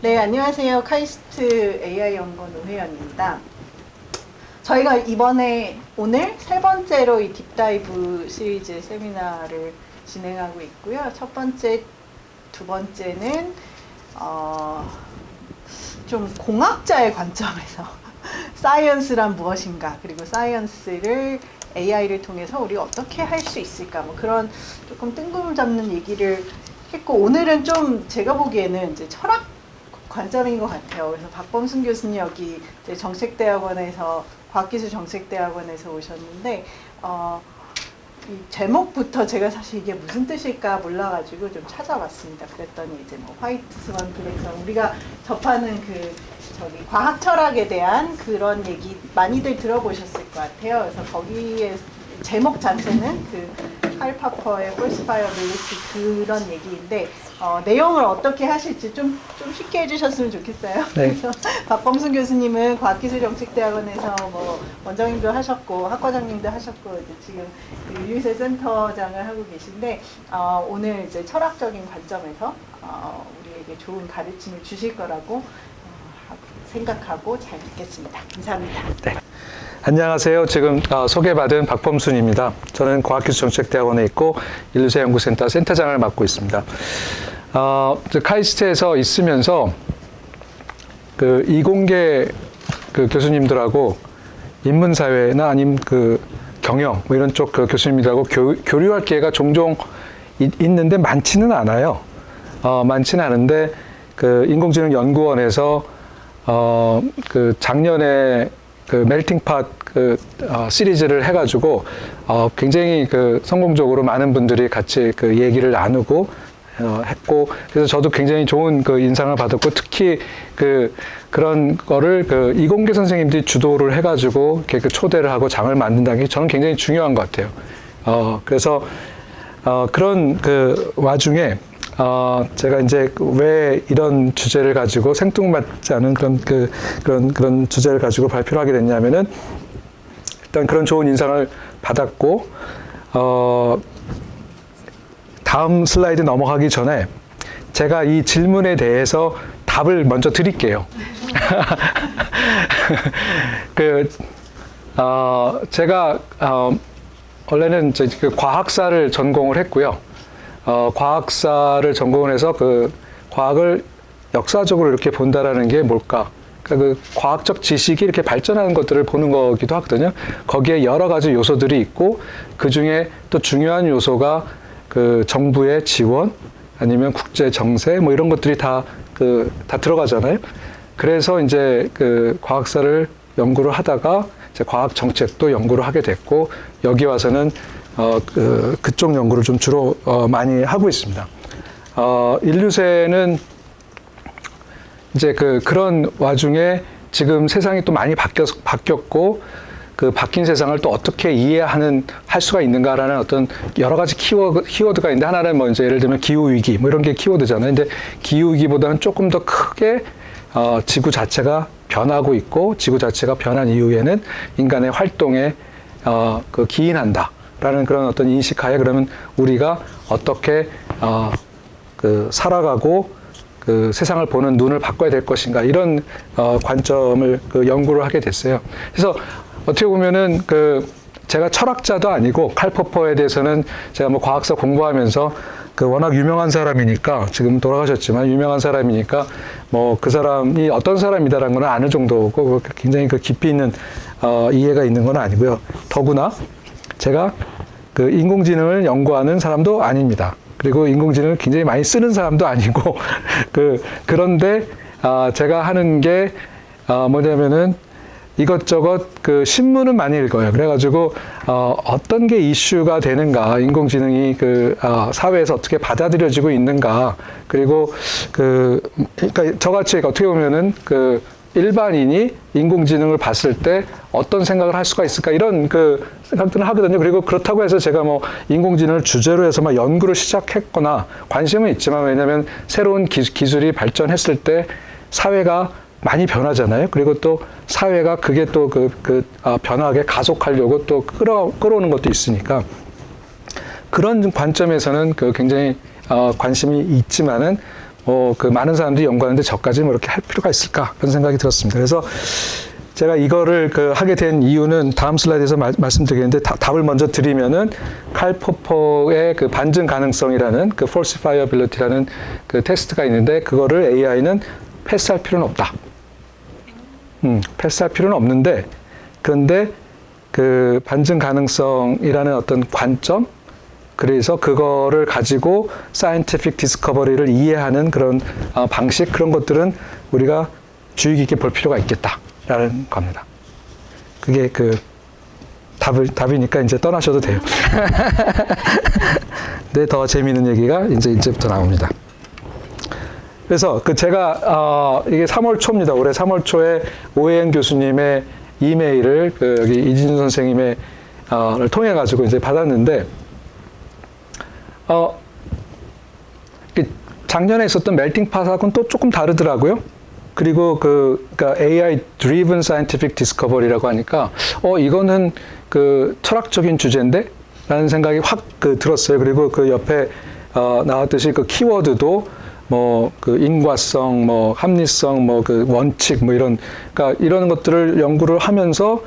네, 안녕하세요. 카이스트 AI 연구원 노혜연입니다. 저희가 오늘 세 번째로 이 딥다이브 시리즈 세미나를 진행하고 있고요. 첫 번째, 두 번째는 좀 공학자의 관점에서 사이언스란 무엇인가, 그리고 사이언스를 AI를 통해서 우리가 어떻게 할 수 있을까, 뭐 그런 조금 뜬구름 잡는 얘기를 했고, 오늘은 좀 제가 보기에는 이제 철학 관점인 것 같아요. 그래서 박범순 교수님 여기 이제 정책대학원에서 과학기술정책대학원에서 오셨는데 이 제목부터 제가 사실 이게 무슨 뜻일까 몰라가지고 좀 찾아봤습니다. 그랬더니 이제 뭐 화이트 스완, 블랙 스완, 우리가 접하는 과학 철학에 대한 그런 얘기 많이들 들어보셨을 것 같아요. 그래서 거기에 제목 자체는 칼 파퍼의 falsifiability 그런 얘기인데 내용을 어떻게 하실지 좀 쉽게 해주셨으면 좋겠어요. 네. 그래서 박범순 교수님은 과학기술정책대학원에서 뭐 원장님도 하셨고 학과장님도 하셨고 이제 지금 윤유세 센터장을 하고 계신데 오늘 이제 철학적인 관점에서 우리에게 좋은 가르침을 주실 거라고 생각하고 잘 듣겠습니다. 감사합니다. 네. 안녕하세요. 지금 소개받은 박범순입니다. 저는 과학기술정책대학원에 있고 윤유세 연구센터 센터장을 맡고 있습니다. 카이스트에서 있으면서 이공계 교수님들하고 인문사회나 아니면 경영 뭐 이런 쪽 교수님들하고 교류할 기회가 종종 있는데 많지는 않아요. 많지는 않은데 인공지능연구원에서 작년에 멜팅팟 시리즈를 해가지고 굉장히 성공적으로 많은 분들이 같이 얘기를 나누고 했고, 그래서 저도 굉장히 좋은 인상을 받았고, 특히 그런 거를 이공계 선생님들이 주도를 해가지고 이렇게 초대를 하고 장을 만든다는 게 저는 굉장히 중요한 것 같아요. 그래서 그런 와중에 제가 이제 왜 이런 주제를 가지고 생뚱맞지 않은 그런 주제를 가지고 발표를 하게 됐냐면은, 일단 그런 좋은 인상을 받았고, 다음 슬라이드 넘어가기 전에 제가 이 질문에 대해서 답을 먼저 드릴게요. 제가 원래는 과학사를 전공을 했고요. 과학사를 전공을 해서 과학을 역사적으로 이렇게 본다라는 게 뭘까? 그러니까 과학적 지식이 이렇게 발전하는 것들을 보는 거기도 하거든요. 거기에 여러 가지 요소들이 있고, 그 중에 또 중요한 요소가 정부의 지원, 아니면 국제 정세, 뭐 이런 것들이 다 들어가잖아요. 그래서 이제 과학사를 연구를 하다가 이제 과학 정책도 연구를 하게 됐고, 여기 와서는 그쪽 연구를 좀 주로 많이 하고 있습니다. 인류세는 이제 그런 와중에 지금 세상이 또 많이 바뀌었고, 바뀐 세상을 또 어떻게 할 수가 있는가라는 어떤 여러 가지 키워드가 있는데, 하나는 뭐 이제 예를 들면 기후위기, 뭐 이런 게 키워드잖아요. 근데 기후위기보다는 조금 더 크게 지구 자체가 변하고 있고, 지구 자체가 변한 이후에는 인간의 활동에 기인한다라는 그런 어떤 인식하에, 그러면 우리가 어떻게 살아가고 세상을 보는 눈을 바꿔야 될 것인가, 이런 관점을 연구를 하게 됐어요. 그래서 어떻게 보면은 제가 철학자도 아니고, 칼 포퍼에 대해서는 제가 뭐 과학사 공부하면서 워낙 유명한 사람이니까, 지금 돌아가셨지만 유명한 사람이니까 뭐 그 사람이 어떤 사람이다라는 건 아는 정도고, 굉장히 깊이 있는 이해가 있는 건 아니고요. 더구나 제가 인공지능을 연구하는 사람도 아닙니다. 그리고 인공지능을 굉장히 많이 쓰는 사람도 아니고, 그런데 제가 하는 게 뭐냐면은 이것저것 신문은 많이 읽어요. 그래가지고 어떤 게 이슈가 되는가, 인공지능이 사회에서 어떻게 받아들여지고 있는가, 그리고 그러니까 저같이 어떻게 보면은 일반인이 인공지능을 봤을 때 어떤 생각을 할 수가 있을까, 이런 생각들을 하거든요. 그리고 그렇다고 해서 제가 뭐 인공지능을 주제로 해서 막 연구를 시작했거나, 관심은 있지만, 왜냐하면 새로운 기술이 발전했을 때 사회가 많이 변하잖아요. 그리고 또 사회가 그게 또 변화하게 가속하려고 또 끌어오는 것도 있으니까, 그런 관점에서는 굉장히 관심이 있지만은, 그 많은 사람들이 연구하는데 저까지 뭐 이렇게 할 필요가 있을까 그런 생각이 들었습니다. 그래서 제가 이거를 하게 된 이유는 다음 슬라이드에서 말씀드리겠는데 답을 먼저 드리면은 칼 포퍼의 그 반증 가능성이라는 그 falsifiability라는 그 테스트가 있는데 그거를 AI는 패스할 필요는 없다. 패스할 필요는 없는데 그런데 그 반증 가능성이라는 어떤 관점 그래서 그거를 가지고 scientific discovery를 이해하는 그런 방식 그런 것들은 우리가 주의 깊게 볼 필요가 있겠다라는 겁니다. 그게 그 답이니까 이제 떠나셔도 돼요. 근데 더 재미있는 얘기가 이제부터 나옵니다. 그래서 제가 이게 3월 초입니다. 올해 3월 초에 오해연 교수님의 이메일을 여기 이진준 선생님의 를 통해 가지고 이제 받았는데 작년에 있었던 멜팅팟하고는 또 조금 다르더라고요. 그리고 그러니까 AI driven scientific discovery라고 하니까 이거는 그 철학적인 주제인데 라는 생각이 확 들었어요. 그리고 그 옆에 나왔듯이 그 키워드도 뭐 그 인과성, 뭐 합리성, 뭐 그 원칙, 뭐 그러니까 이런 것들을 연구를 하면서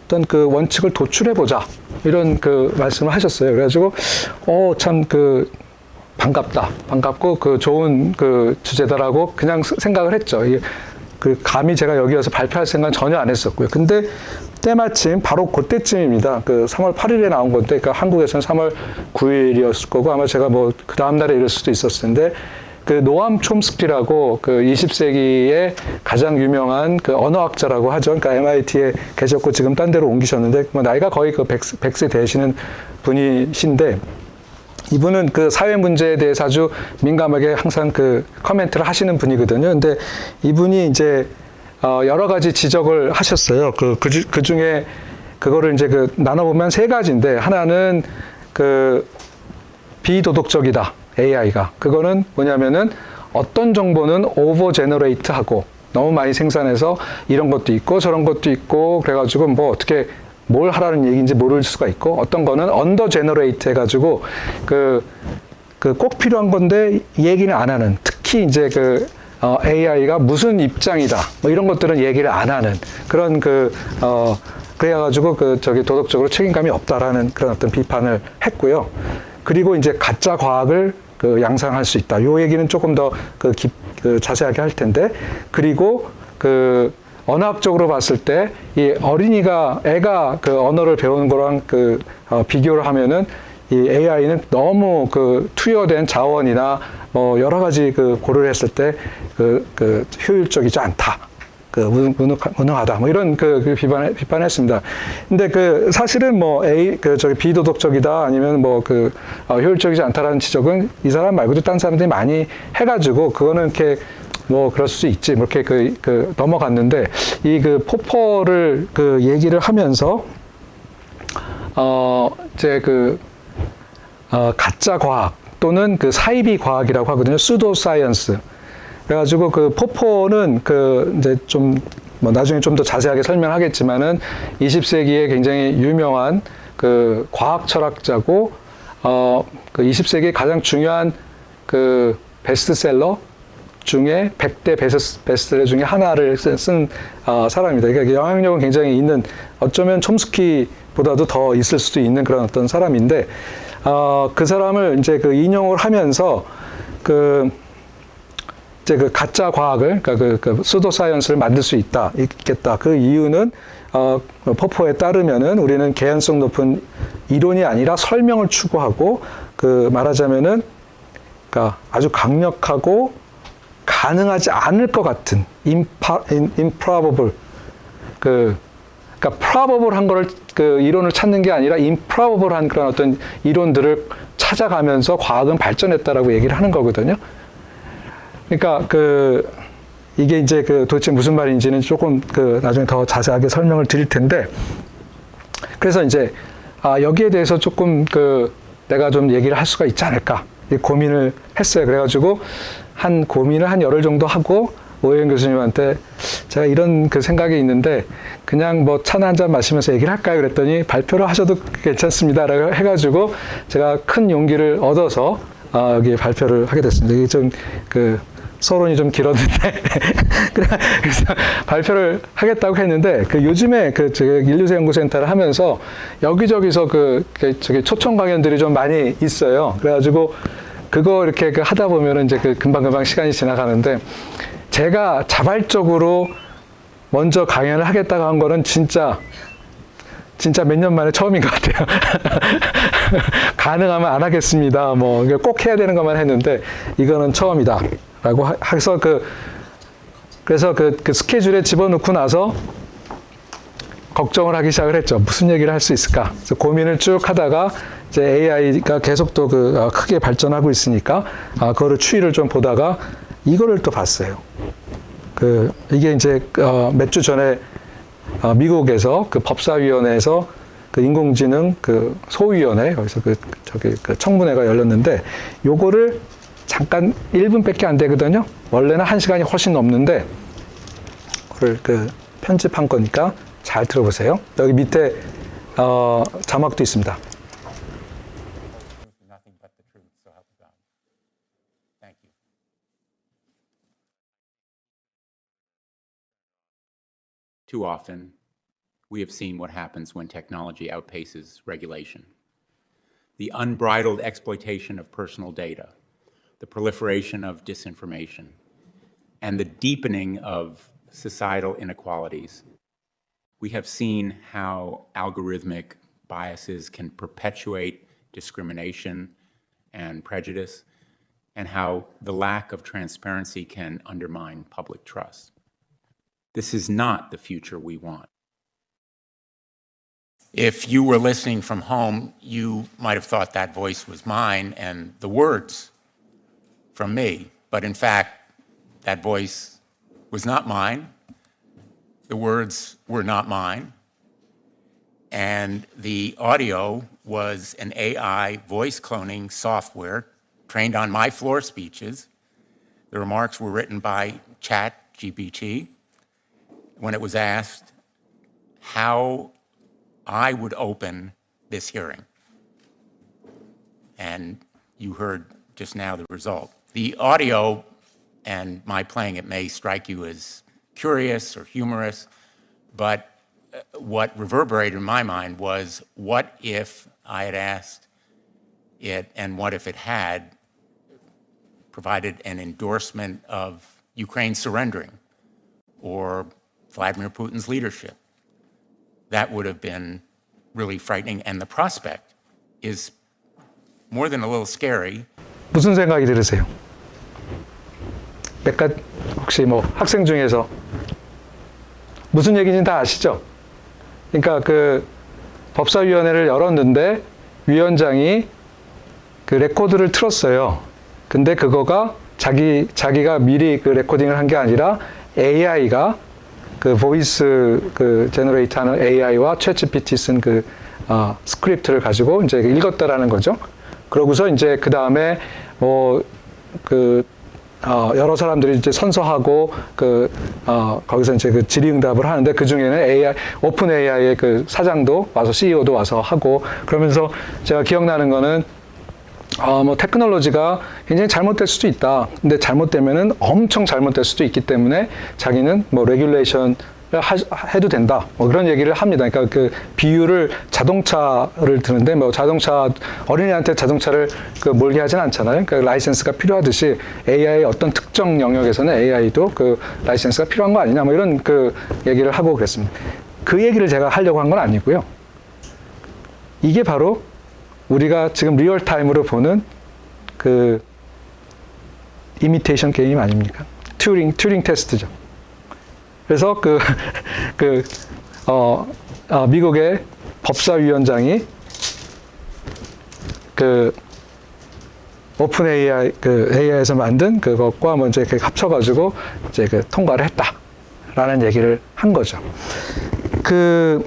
어떤 그 원칙을 도출해 보자 이런 그 말씀을 하셨어요. 그래가지고 참 반갑고 그 좋은 그 주제다라고 그냥 생각을 했죠. 이게 그 감히 제가 여기 와서 발표할 생각은 전혀 안 했었고요. 근데 때마침 바로 그때쯤입니다. 그 3월 8일에 나온 건데, 그러니까 한국에서는 3월 9일이었을 거고 아마 제가 뭐 그 다음 날에 이럴 수도 있었을 텐데. 그 노암 촘스키라고 그 20세기의 가장 유명한 그 언어학자라고 하죠. 그러니까 MIT에 계셨고 지금 딴 데로 옮기셨는데 뭐 나이가 거의 그 100세 되시는 분이신데 이분은 그 사회 문제에 대해서 아주 민감하게 항상 그 커멘트를 하시는 분이거든요. 근데 이분이 이제 여러 가지 지적을 하셨어요. 그 중에 그거를 이제 나눠보면 세 가지인데 하나는 그 비도덕적이다. AI가. 그거는 뭐냐면은 어떤 정보는 오버 제너레이트 하고 너무 많이 생산해서 이런 것도 있고 저런 것도 있고 그래가지고 뭐 어떻게 뭘 하라는 얘기인지 모를 수가 있고 어떤 거는 언더 제너레이트 해가지고 꼭 필요한 건데 얘기는 안 하는 특히 이제 AI가 무슨 입장이다 뭐 이런 것들은 얘기를 안 하는 그런 그래가지고 도덕적으로 책임감이 없다라는 그런 어떤 비판을 했고요. 그리고 이제 가짜 과학을 양상할 수 있다. 요 얘기는 조금 더 자세하게 할 텐데. 그리고 언어학적으로 봤을 때 이 애가 언어를 배우는 거랑 비교를 하면은 이 AI는 너무 투여된 자원이나 뭐 여러 가지 고려를 했을 때 효율적이지 않다. 무능하다. 뭐 이런 비판했습니다. 근데 사실은 뭐 비도덕적이다 아니면 뭐 효율적이지 않다라는 지적은 이 사람 말고도 딴 사람들이 많이 해가지고 그거는 이렇게 뭐 그럴 수 있지. 뭐 이렇게 넘어갔는데 이 포퍼를 얘기를 하면서 이제 가짜 과학 또는 사이비 과학이라고 하거든요. 수도 사이언스. 그래가지고 포퍼는 이제 좀 뭐 나중에 좀 더 자세하게 설명하겠지만은 20세기에 굉장히 유명한 과학 철학자고 20세기의 가장 중요한 베스트셀러 중에 100대 베스트셀러 중에 하나를 쓴 사람입니다. 그러니까 영향력은 굉장히 있는 어쩌면 촘스키보다도 더 있을 수도 있는 그런 어떤 사람인데 그 사람을 이제 인용을 하면서 이제 가짜 과학을, 그러니까 수도 사이언스를 만들 수 있겠다. 그 이유는, 포퍼에 따르면은 우리는 개연성 높은 이론이 아니라 설명을 추구하고, 말하자면은, 그러니까 아주 강력하고 가능하지 않을 것 같은, improbable, 그러니까 probable 한 거를, 이론을 찾는 게 아니라 improbable 한 그런 어떤 이론들을 찾아가면서 과학은 발전했다라고 얘기를 하는 거거든요. 그러니까 이게 이제 도대체 무슨 말인지는 조금 나중에 더 자세하게 설명을 드릴 텐데 그래서 이제 여기에 대해서 조금 내가 좀 얘기를 할 수가 있지 않을까 고민을 했어요. 그래가지고 고민을 한 열흘 정도 하고 오해연 교수님한테 제가 이런 생각이 있는데 그냥 뭐 차나 한 잔 마시면서 얘기를 할까요? 그랬더니 발표를 하셔도 괜찮습니다. 라고 해가지고 제가 큰 용기를 얻어서 여기에 발표를 하게 됐습니다. 이게 좀 서론이 좀 길었는데 그래서 발표를 하겠다고 했는데 그 요즘에 그 인류세 연구센터를 하면서 여기저기서 저기 초청 강연들이 좀 많이 있어요. 그래가지고 그거 이렇게 하다 보면은 이제 금방금방 시간이 지나가는데 제가 자발적으로 먼저 강연을 하겠다고 한 거는 진짜 몇 년 만에 처음인 것 같아요. 가능하면 안 하겠습니다. 뭐 꼭 해야 되는 것만 했는데 이거는 처음이다. 라고 해서 그래서 그 스케줄에 집어넣고 나서 걱정을 하기 시작을 했죠. 무슨 얘기를 할 수 있을까? 그래서 고민을 쭉 하다가 이제 AI가 계속 또 크게 발전하고 있으니까 그거를 추이를 좀 보다가 이거를 또 봤어요. 이게 이제 몇 주 전에 미국에서 법사위원회에서 인공지능 소위원회 여기서 청문회가 열렸는데 요거를 잠깐 1분밖에 안 되거든요. 원래는 1시간이 훨씬 넘는데 그걸 편집한 거니까 잘 들어보세요. 여기 밑에 자막도 있습니다. Too often, we have seen what happens when technology outpaces regulation. The unbridled exploitation of personal data, the proliferation of disinformation, and the deepening of societal inequalities. We have seen how algorithmic biases can perpetuate discrimination and prejudice, and how the lack of transparency can undermine public trust. This is not the future we want. If you were listening from home, you might have thought that voice was mine and the words from me. But in fact, that voice was not mine. The words were not mine. And the audio was an AI voice cloning software trained on my floor speeches. The remarks were written by ChatGPT. When it was asked how I would open this hearing. And you heard just now the result. The audio and my playing it may strike you as curious or humorous, but what reverberated in my mind was, what if I had asked it, and what if it had provided an endorsement of Ukraine surrendering or Vladimir Putin's leadership? That would have been really frightening, and the prospect is more than a little scary. 무슨 생각이 들으세요? 혹시 학생 중에서 무슨 얘기인지 다 아시죠? 그러니까 법사위원회를 열었는데 위원장이 레코드를 틀었어요. 근데 그거가 자기가 미리 레코딩을 한 게 아니라 AI가 보이스 제너레이트 하는 AI와 챗GPT 쓴 스크립트를 가지고 이제 읽었다라는 거죠. 그러고서 이제 그 다음에 여러 사람들이 이제 선서하고 거기서 이제 질의응답을 하는데 그 중에는 오픈 AI의 사장도 와서 CEO도 와서 하고 그러면서 제가 기억나는 거는 테크놀로지가 굉장히 잘못될 수도 있다. 근데 잘못되면은 엄청 잘못될 수도 있기 때문에 자기는 레귤레이션을 해도 된다. 그런 얘기를 합니다. 그러니까 비유를 자동차를 드는데 어린이한테 자동차를 몰게 하진 않잖아요. 그러니까 라이센스가 필요하듯이 AI의 어떤 특정 영역에서는 AI도 라이센스가 필요한 거 아니냐. 이런 얘기를 하고 그랬습니다. 그 얘기를 제가 하려고 한 건 아니고요. 이게 바로 우리가 지금 리얼타임으로 보는 이미테이션 게임 아닙니까? 튜링 테스트죠. 그래서 미국의 법사위원장이 오픈 AI, AI에서 만든 그것과 이제 합쳐가지고 이제 통과를 했다라는 얘기를 한 거죠. 근데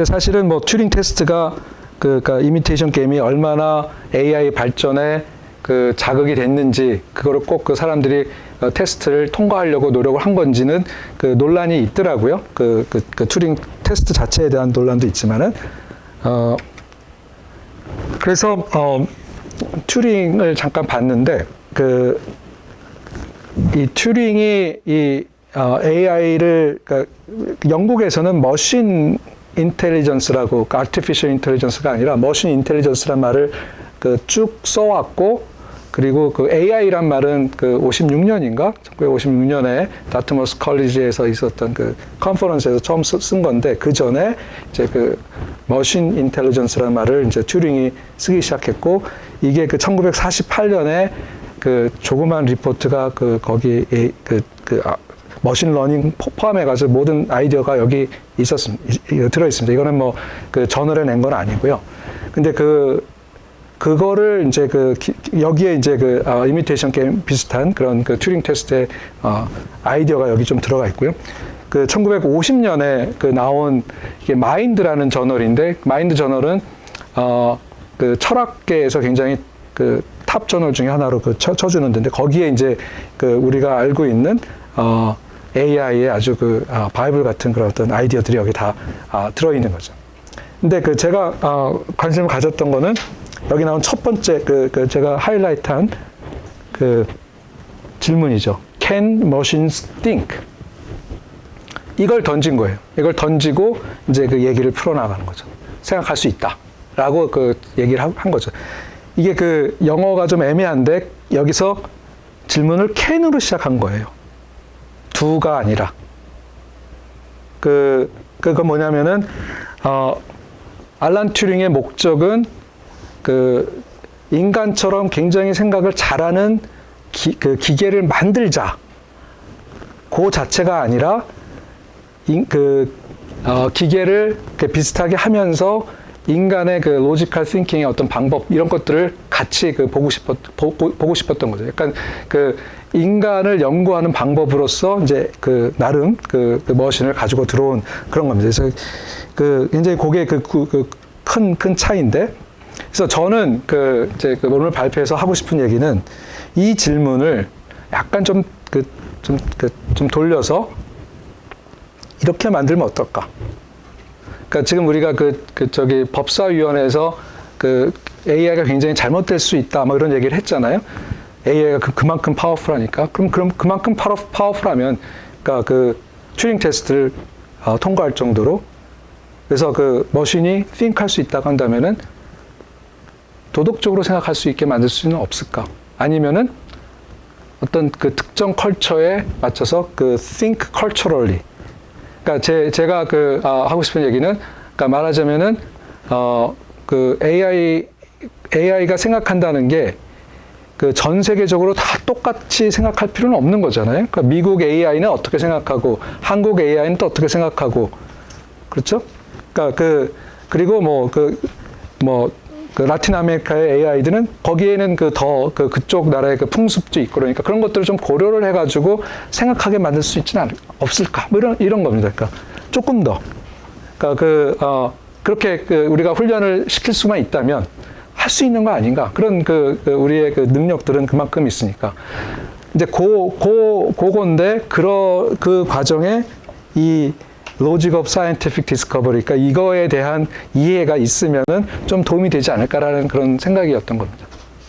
사실은 튜링 테스트가 그러니까 이미테이션 게임이 얼마나 AI 발전에 자극이 됐는지 그거를 꼭 사람들이 테스트를 통과하려고 노력을 한 건지는 논란이 있더라고요. 튜링 테스트 자체에 대한 논란도 있지만은 그래서 튜링을 잠깐 봤는데 이 튜링이 이 AI를 그러니까 영국에서는 머신 인텔리전스라고 그러니까 아티피셜 인텔리전스가 아니라 머신 인텔리전스란 말을 그 쭉 써왔고 그리고 그 AI란 말은 그 56년인가 1956년에 다트머스 컬리지에서 있었던 그 컨퍼런스에서 처음 쓴 건데 그 전에 이제 그 머신 인텔리전스라는 말을 이제 튜링이 쓰기 시작했고 이게 그 1948년에 그 조그만 리포트가 그 거기 머신 러닝 포함해가지고 모든 아이디어가 여기 들어있습니다. 이거는 뭐 그 저널에 낸 건 아니고요. 근데 그거를 이제 여기에 이제 이미테이션 게임 비슷한 그런 그 튜링 테스트의 아이디어가 여기 좀 들어가 있고요. 그 1950년에 그 나온 이게 마인드라는 저널인데 마인드 저널은 그 철학계에서 굉장히 그 탑 저널 중에 하나로 쳐주는 데인데 거기에 이제 그 우리가 알고 있는 AI의 아주 바이블 같은 그런 어떤 아이디어들이 여기 다 들어있는 거죠. 근데 제가 관심을 가졌던 거는 여기 나온 첫 번째 제가 하이라이트한 그 질문이죠. Can machines think? 이걸 던진 거예요. 이걸 던지고 이제 그 얘기를 풀어나가는 거죠. 생각할 수 있다라고 얘기를 한 거죠. 이게 영어가 좀 애매한데 여기서 질문을 can으로 시작한 거예요. do가 아니라. 그건 뭐냐면은 알란 튜링의 목적은 인간처럼 굉장히 생각을 잘하는 기계를 만들자. 그 자체가 아니라 기계를 비슷하게 하면서 인간의 로지컬 띵킹의 어떤 방법 이런 것들을 같이 보고 싶었던 거죠. 약간 인간을 연구하는 방법으로서 이제 나름 머신을 가지고 들어온 그런 겁니다. 그래서 굉장히 그게 큰 차이인데. 그래서 저는 이제 오늘 발표해서 하고 싶은 얘기는 이 질문을 약간 좀 돌려서 이렇게 만들면 어떨까? 그러니까 지금 우리가 법사위원회에서 AI가 굉장히 잘못될 수 있다, 뭐 이런 얘기를 했잖아요. AI가 그만큼 파워풀하니까. 그럼 그만큼 파워풀하면, 그러니까 튜링 테스트를 통과할 정도로. 그래서 머신이 think 할 수 있다고 한다면은 도덕적으로 생각할 수 있게 만들 수는 없을까? 아니면은 어떤 특정 컬처에 맞춰서 think culturally. 그러니까 제가 하고 싶은 얘기는, 그러니까 말하자면은 AI가 생각한다는 게 전 세계적으로 다 똑같이 생각할 필요는 없는 거잖아요. 그러니까 미국 AI는 어떻게 생각하고 한국 AI는 또 어떻게 생각하고 그렇죠? 그러니까 그리고 라틴 아메리카의 AI들은 거기에는 그쪽 나라의 풍습도 있고 그러니까 그런 것들을 좀 고려를 해가지고 생각하게 만들 수 있지는 없을까? 뭐 이런 겁니다. 그러니까 조금 더. 그러니까 그렇게 우리가 훈련을 시킬 수만 있다면 할 수 있는 거 아닌가? 그런 우리의 능력들은 그만큼 있으니까. 이제 그건데 그 과정에 이 로직 오브 사이언티픽 디스커버리, 그러니까 이거에 대한 이해가 있으면은 좀 도움이 되지 않을까라는 그런 생각이었던 겁니다.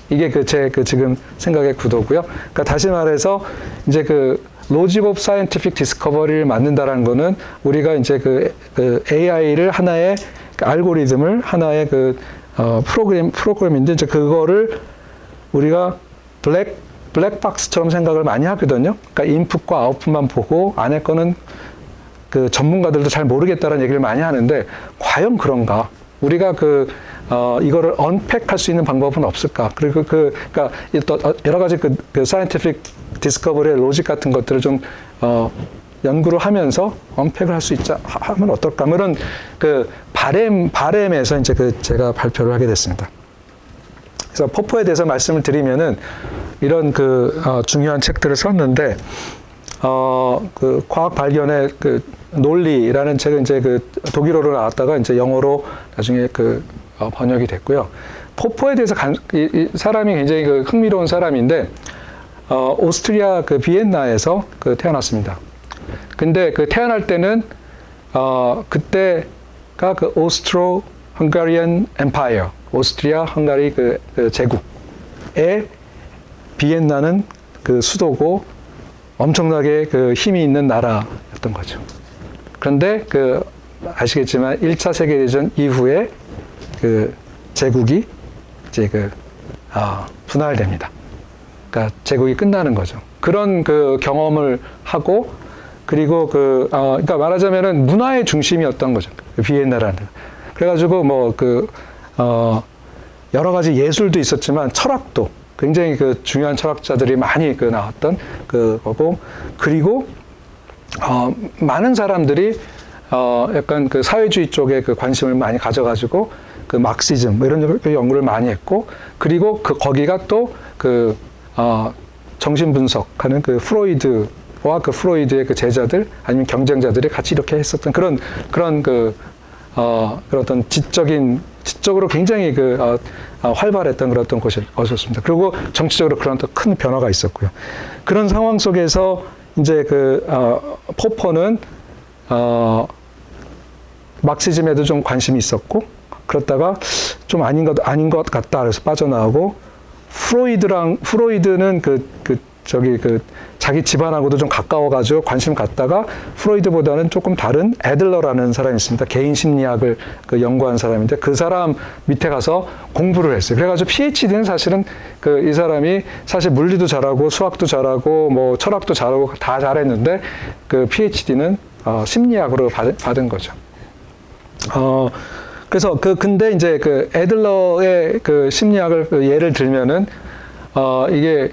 이게 제 지금 생각의 구도고요. 그러니까 다시 말해서 이제 로직 오브 사이언티픽 디스커버리를 만든다라는 거는 우리가 이제 AI를 하나의 알고리즘을 하나의 프로그램인데 이제 그거를 우리가 블랙박스처럼 생각을 많이 하거든요. 그러니까 인풋과 아웃풋만 보고 안에 거는 전문가들도 잘 모르겠다라는 얘기를 많이 하는데 과연 그런가? 우리가 이거를 언팩할 수 있는 방법은 없을까? 그리고 그러니까 또 여러 가지 사이언티픽 디스커버리의 로직 같은 것들을 좀 연구를 하면서 언팩을 할 수 하면 어떨까? 뭐 이런 바램에서 이제 제가 발표를 하게 됐습니다. 그래서 포포에 대해서 말씀을 드리면은 이런 중요한 책들을 썼는데 과학 발견의 논리라는 책은 이제 독일어로 나왔다가 이제 영어로 나중에 번역이 됐고요. 포포에 대해서 이 사람이 굉장히 흥미로운 사람인데 오스트리아 비엔나에서 태어났습니다. 근데 태어날 때는 그때가 오스트로 헝가리안 엠파이어, 오스트리아 헝가리 제국의 비엔나는 수도고 엄청나게 그 힘이 있는 나라였던 거죠. 그런데 그 아시겠지만 1차 세계대전 이후에 그 제국이 이제 분할됩니다. 그러니까 제국이 끝나는 거죠. 그런 그 경험을 하고 그리고 그러니까 말하자면은 문화의 중심이었던 거죠. 비엔나라는. 그래가지고 여러 가지 예술도 있었지만 철학도 굉장히 그 중요한 철학자들이 많이 그 나왔던 그거고 그리고 많은 사람들이 약간 그 사회주의 쪽에 그 관심을 많이 가져가지고 그 막시즘 뭐 이런 연구를 많이 했고 그리고 거기가 또 정신 분석하는 그 프로이드와 그 프로이드의 그 제자들 아니면 경쟁자들이 같이 이렇게 했었던 그런 어떤 지적으로 굉장히 활발했던 그런 어떤 곳이었습니다. 그리고 정치적으로 그런 또 큰 변화가 있었고요. 그런 상황 속에서 이제 포퍼는 막시즘에도 좀 관심이 있었고 그렇다가 좀 아닌 것 같다 그래서 빠져나오고 프로이드는 자기 집안하고도 좀 가까워가지고 관심 갖다가 프로이드보다는 조금 다른 애들러라는 사람이 있습니다. 개인 심리학을 연구한 사람인데 그 사람 밑에 가서 공부를 했어요. 그래가지고 PhD는 사실은 이 사람이 사실 물리도 잘하고 수학도 잘하고 뭐 철학도 잘하고 다 잘했는데 그 PhD는 심리학으로 받은 거죠. 그래서 근데 이제 애들러의 심리학을 예를 들면은 이게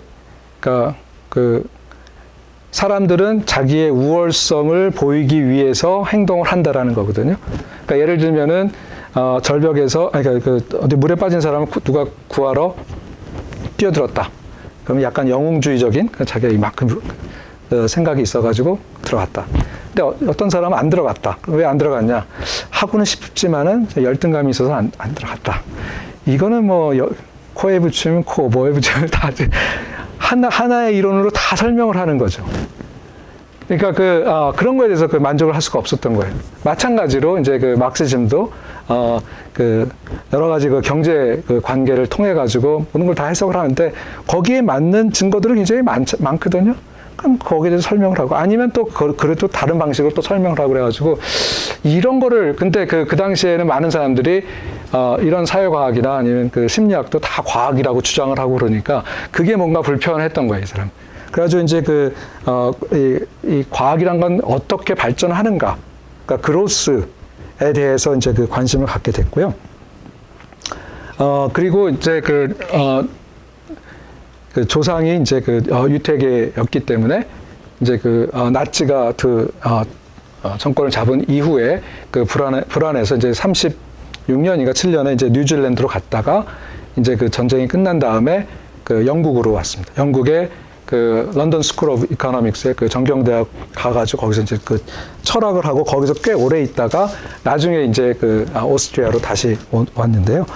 사람들은 자기의 우월성을 보이기 위해서 행동을 한다라는 거거든요. 그러니까 예를 들면은 절벽에서 어디 물에 빠진 사람을 누가 구하러 뛰어들었다. 그러면 약간 영웅주의적인 자기가 이만큼 생각이 있어가지고 들어갔다. 근데 어떤 사람은 안 들어갔다. 왜 안 들어갔냐? 하고는 싶지만은 열등감이 있어서 안 들어갔다. 이거는 뭐 코에 붙이면 코, 뭐에 붙이면 다 하나의 이론으로 다 설명을 하는 거죠. 그러니까 그런 거에 대해서 만족을 할 수가 없었던 거예요. 마찬가지로 이제 막시즘도 여러 가지 경제 관계를 통해 가지고 모든 걸 다 해석을 하는데 거기에 맞는 증거들은 굉장히 많거든요. 그럼 거기에 대해서 설명을 하고 아니면 또 그래도 다른 방식으로 또 설명을 하고 그래가지고 이런 거를 근데 그 당시에는 많은 사람들이 이런 사회과학이나 아니면 심리학도 다 과학이라고 주장을 하고 그러니까 그게 뭔가 불편했던 거예요, 이 사람. 그래가지고 이제 이 과학이란 건 어떻게 발전하는가, 그러니까 그로스에 대해서 이제 관심을 갖게 됐고요. 그리고 이제 조상이 이제 유태계였기 때문에 이제 나치가 정권을 잡은 이후에 불안해서 이제 36년인가 7년에 이제 뉴질랜드로 갔다가 이제 전쟁이 끝난 다음에 영국으로 왔습니다. 영국의 런던 스쿨 오브 이코노믹스의 정경대학 가가지고 거기서 이제 철학을 하고 거기서 꽤 오래 있다가 나중에 이제 오스트리아로 다시 왔는데요.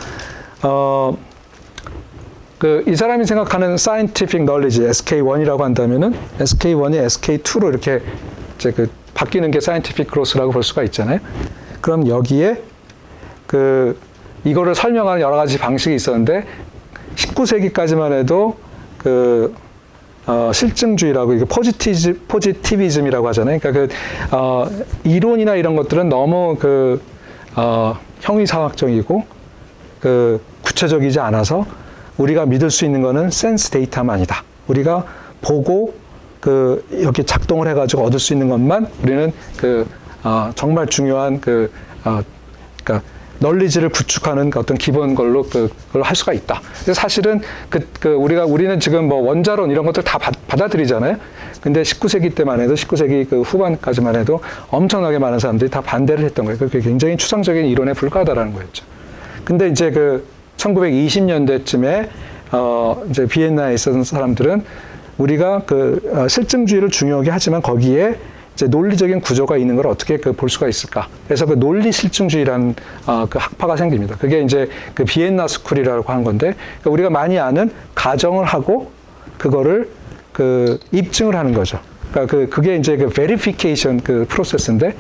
이 사람이 생각하는 scientific knowledge, SK1이라고 한다면은 SK1이 SK2로 이렇게 이제 바뀌는 게 scientific growth라고 볼 수가 있잖아요. 그럼 여기에 이거를 설명하는 여러 가지 방식이 있었는데 19세기까지만 해도 실증주의라고 이게 포지티비즘이라고 하잖아요. 그러니까 이론이나 이런 것들은 너무 형이상학적이고 구체적이지 않아서 우리가 믿을 수 있는 거는 센스 데이터만이다. 우리가 보고 여기 작동을 해가지고 얻을 수 있는 것만 우리는 정말 중요한 그러니까 널리지를 구축하는 어떤 기본 걸로 그걸 할 수가 있다. 그래서 사실은 우리는 지금 뭐 원자론 이런 것들 다 받아들이잖아요. 근데 19세기 때만 해도 19세기 후반까지만 해도 엄청나게 많은 사람들이 다 반대를 했던 거예요. 그게 굉장히 추상적인 이론에 불과하다라는 거였죠. 근데 이제 1920년대쯤에 이제 비엔나에 있었던 사람들은 우리가 실증주의를 중요하게 하지만 거기에 이제 논리적인 구조가 있는 걸 어떻게 볼 수가 있을까? 그래서 논리 실증주의라는 학파가 생깁니다. 그게 이제 비엔나 스쿨이라고 하는 건데 그러니까 우리가 많이 아는 가정을 하고 그거를 입증을 하는 거죠. 그러니까 그게 이제 verification 프로세스인데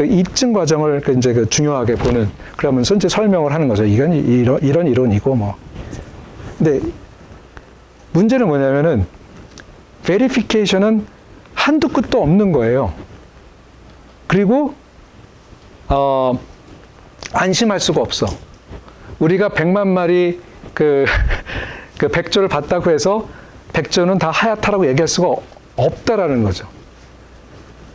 입증 과정을 이제 중요하게 보는 그러면서 이제 설명을 하는 거죠. 이건 이런 이론이고 뭐. 근데 문제는 뭐냐면은 verification은 한두 끝도 없는 거예요. 그리고 안심할 수가 없어. 우리가 100만 마리 그 백조를 봤다고 해서 백조는 다 하얗다라고 얘기할 수가 없다라는 거죠.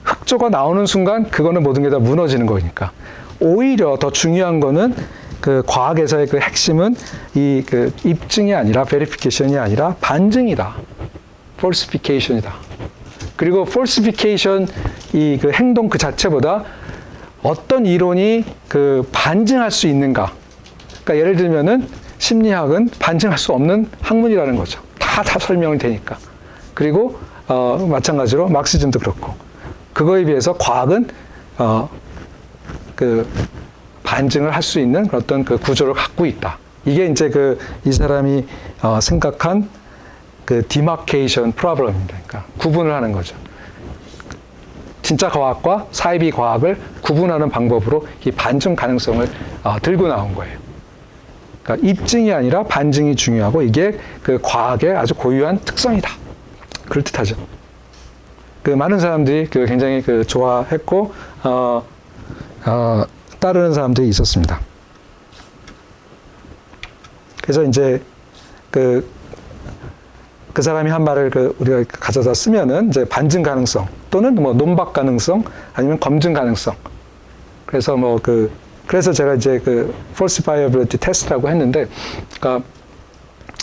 흑조가 나오는 순간 그거는 모든 게 다 무너지는 거니까. 오히려 더 중요한 거는 그 과학에서의 그 핵심은 이 그 입증이 아니라 베리피케이션이 아니라 반증이다. falsification이다. 그리고 falsification 이 그 행동 그 자체보다 어떤 이론이 그 반증할 수 있는가. 그러니까 예를 들면은 심리학은 반증할 수 없는 학문이라는 거죠. 다 설명이 되니까. 그리고 마찬가지로 막시즘도 그렇고. 그거에 비해서 과학은 그 반증을 할 수 있는 어떤 그 구조를 갖고 있다. 이게 이제 이 사람이 생각한 그 디마케이션 프로블럼입니다. 그러니까 구분을 하는 거죠. 진짜 과학과 사이비 과학을 구분하는 방법으로 이 반증 가능성을 들고 나온 거예요. 그러니까 입증이 아니라 반증이 중요하고 이게 그 과학의 아주 고유한 특성이다. 그럴 듯하죠. 그 많은 사람들이 그 굉장히 그 좋아했고 따르는 사람들이 있었습니다. 그래서 이제 그 사람이 한 말을 우리가 가져다 쓰면은 이제 반증 가능성 또는 뭐 논박 가능성 아니면 검증 가능성. 그래서 그래서 제가 이제 그 falsifiability test라고 했는데, 그러니까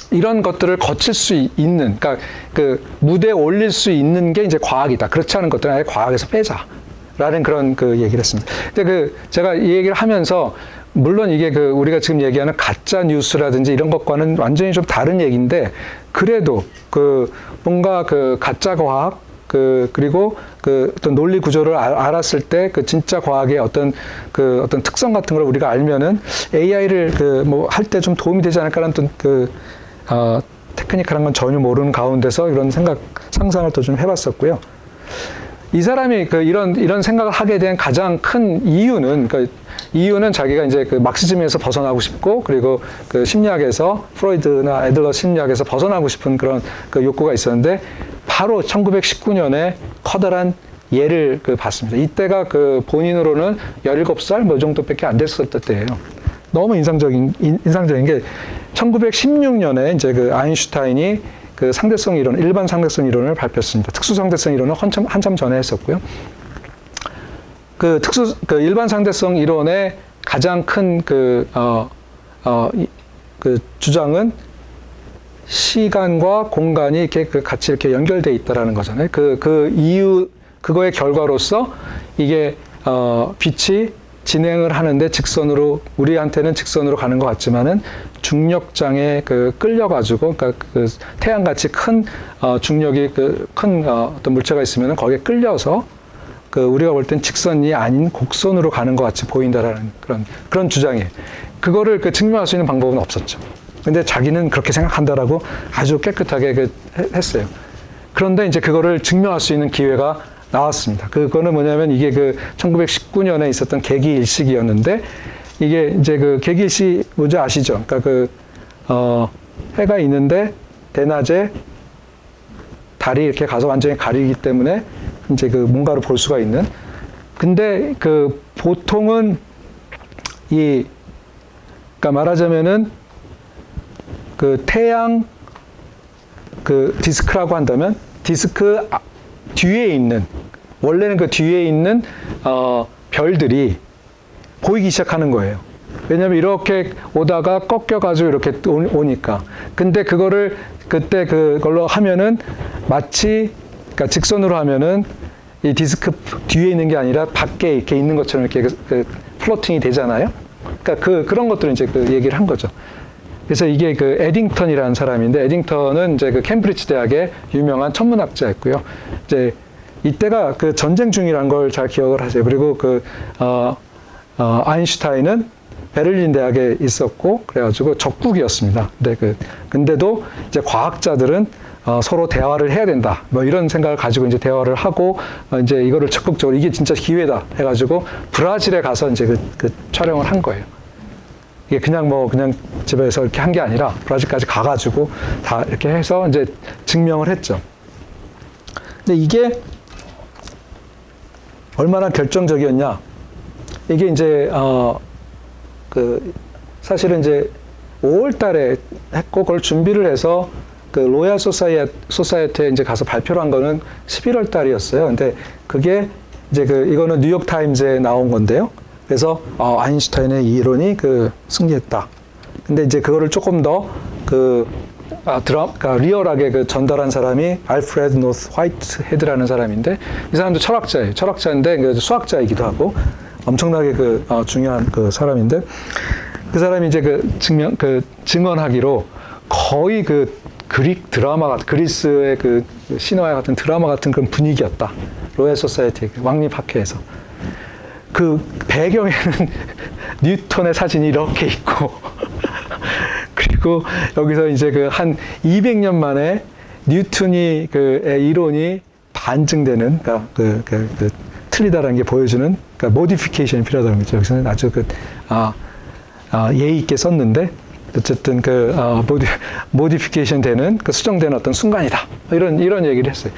이런 것들을 거칠 수 있는, 그러니까 그 무대에 올릴 수 있는 게 이제 과학이다. 그렇지 않은 것들은 아예 과학에서 빼자라는 그런 그 얘기를 했습니다. 근데 제가 이 얘기를 하면서 물론 이게 우리가 지금 얘기하는 가짜 뉴스라든지 이런 것과는 완전히 좀 다른 얘기인데, 그래도 뭔가 가짜 과학 그리고 어떤 논리 구조를 알았을 때 진짜 과학의 어떤 특성 같은 걸 우리가 알면은 AI를 뭐 할 때 좀 도움이 되지 않을까라는 테크니컬한 건 전혀 모르는 가운데서 이런 상상을 또 좀 해봤었고요. 이 사람이 이런 생각을 하게 된 가장 큰 이유는, 이유는 자기가 이제 막시즘에서 벗어나고 싶고, 그리고 심리학에서, 프로이드나 애들러 심리학에서 벗어나고 싶은 그런 욕구가 있었는데, 바로 1919년에 커다란 예를 봤습니다. 이때가 본인으로는 17살 뭐 정도밖에 안 됐었을 때예요. 너무 인상적인 게 1916년에 이제 아인슈타인이 상대성 이론, 일반 상대성 이론을 발표했습니다. 특수 상대성 이론은 한참 전에 했었고요. 일반 상대성 이론의 가장 큰 주장은 시간과 공간이 이렇게 같이 이렇게 연결되어 있다라는 거잖아요. 그거의 결과로서 이게 빛이 진행을 하는데 우리한테는 직선으로 가는 것 같지만은 중력장에 끌려가지고, 그러니까 태양같이 큰 중력이 큰 어떤 물체가 있으면은 거기에 끌려서 우리가 볼 땐 직선이 아닌 곡선으로 가는 것 같이 보인다라는 그런 주장이에요. 그거를 증명할 수 있는 방법은 없었죠. 근데 자기는 그렇게 생각한다라고 아주 깨끗하게 했어요. 그런데 이제 그거를 증명할 수 있는 기회가 나왔습니다. 그거는 뭐냐면 이게 1919년에 있었던 개기일식이었는데, 이게 이제 개기일식 뭔지 아시죠? 그러니까 해가 있는데 대낮에 달이 이렇게 가서 완전히 가리기 때문에 이제 뭔가를 볼 수가 있는. 근데 보통은 그러니까 말하자면은 태양 디스크라고 한다면 디스크 뒤에 있는, 원래는 뒤에 있는 별들이 보이기 시작하는 거예요. 왜냐하면 이렇게 오다가 꺾여가지고 이렇게 오니까. 근데 그때 그걸로 하면은 마치, 그러니까 직선으로 하면은 이 디스크 뒤에 있는 게 아니라 밖에 이렇게 있는 것처럼 이렇게 플로팅이 되잖아요. 그러니까 그런 것들을 이제 얘기를 한 거죠. 그래서 이게 에딩턴이라는 사람인데, 에딩턴은 이제 캠브리지 대학의 유명한 천문학자였고요. 이제 이때가 전쟁 중이라는 걸 잘 기억을 하세요. 그리고 아인슈타인은 베를린 대학에 있었고, 그래가지고 적국이었습니다. 근데도 이제 과학자들은 서로 대화를 해야 된다. 뭐 이런 생각을 가지고 이제 대화를 하고, 이제 이거를 적극적으로 이게 진짜 기회다 해가지고 브라질에 가서 이제 촬영을 한 거예요. 이게 그냥 집에서 이렇게 한 게 아니라 브라질까지 가가지고 다 이렇게 해서 이제 증명을 했죠. 근데 이게 얼마나 결정적이었냐? 이게 이제 사실은 이제 5월 달에 했고 그걸 준비를 해서 그 로얄 소사이어티에 이제 가서 발표를 한 거는 11월 달이었어요. 근데 그게 이제 이거는 뉴욕 타임즈에 나온 건데요. 그래서 아인슈타인의 이 이론이 승리했다. 근데 이제 그거를 조금 더 그러니까 리얼하게 전달한 사람이 알프레드 노스 화이트 헤드라는 사람인데 이 사람도 철학자예요. 철학자인데 수학자이기도 하고 엄청나게 중요한 사람인데 그 사람이 이제 증언하기로 거의 그릭 드라마 그리스의 신화 같은 드라마 같은 그런 분위기였다. 로얄 소사이어티 왕립학회에서 그 배경에는 뉴턴의 사진이 이렇게 있고 그리고 여기서 이제 한 200년 만에 뉴턴이 이론이 반증되는 틀리다라는 게 보여주는 모디피케이션이 필요하다는 거죠. 여기서는 아주 예의 있게 썼는데 어쨌든 모디피케이션 되는 수정되는 어떤 순간이다. 이런 얘기를 했어요.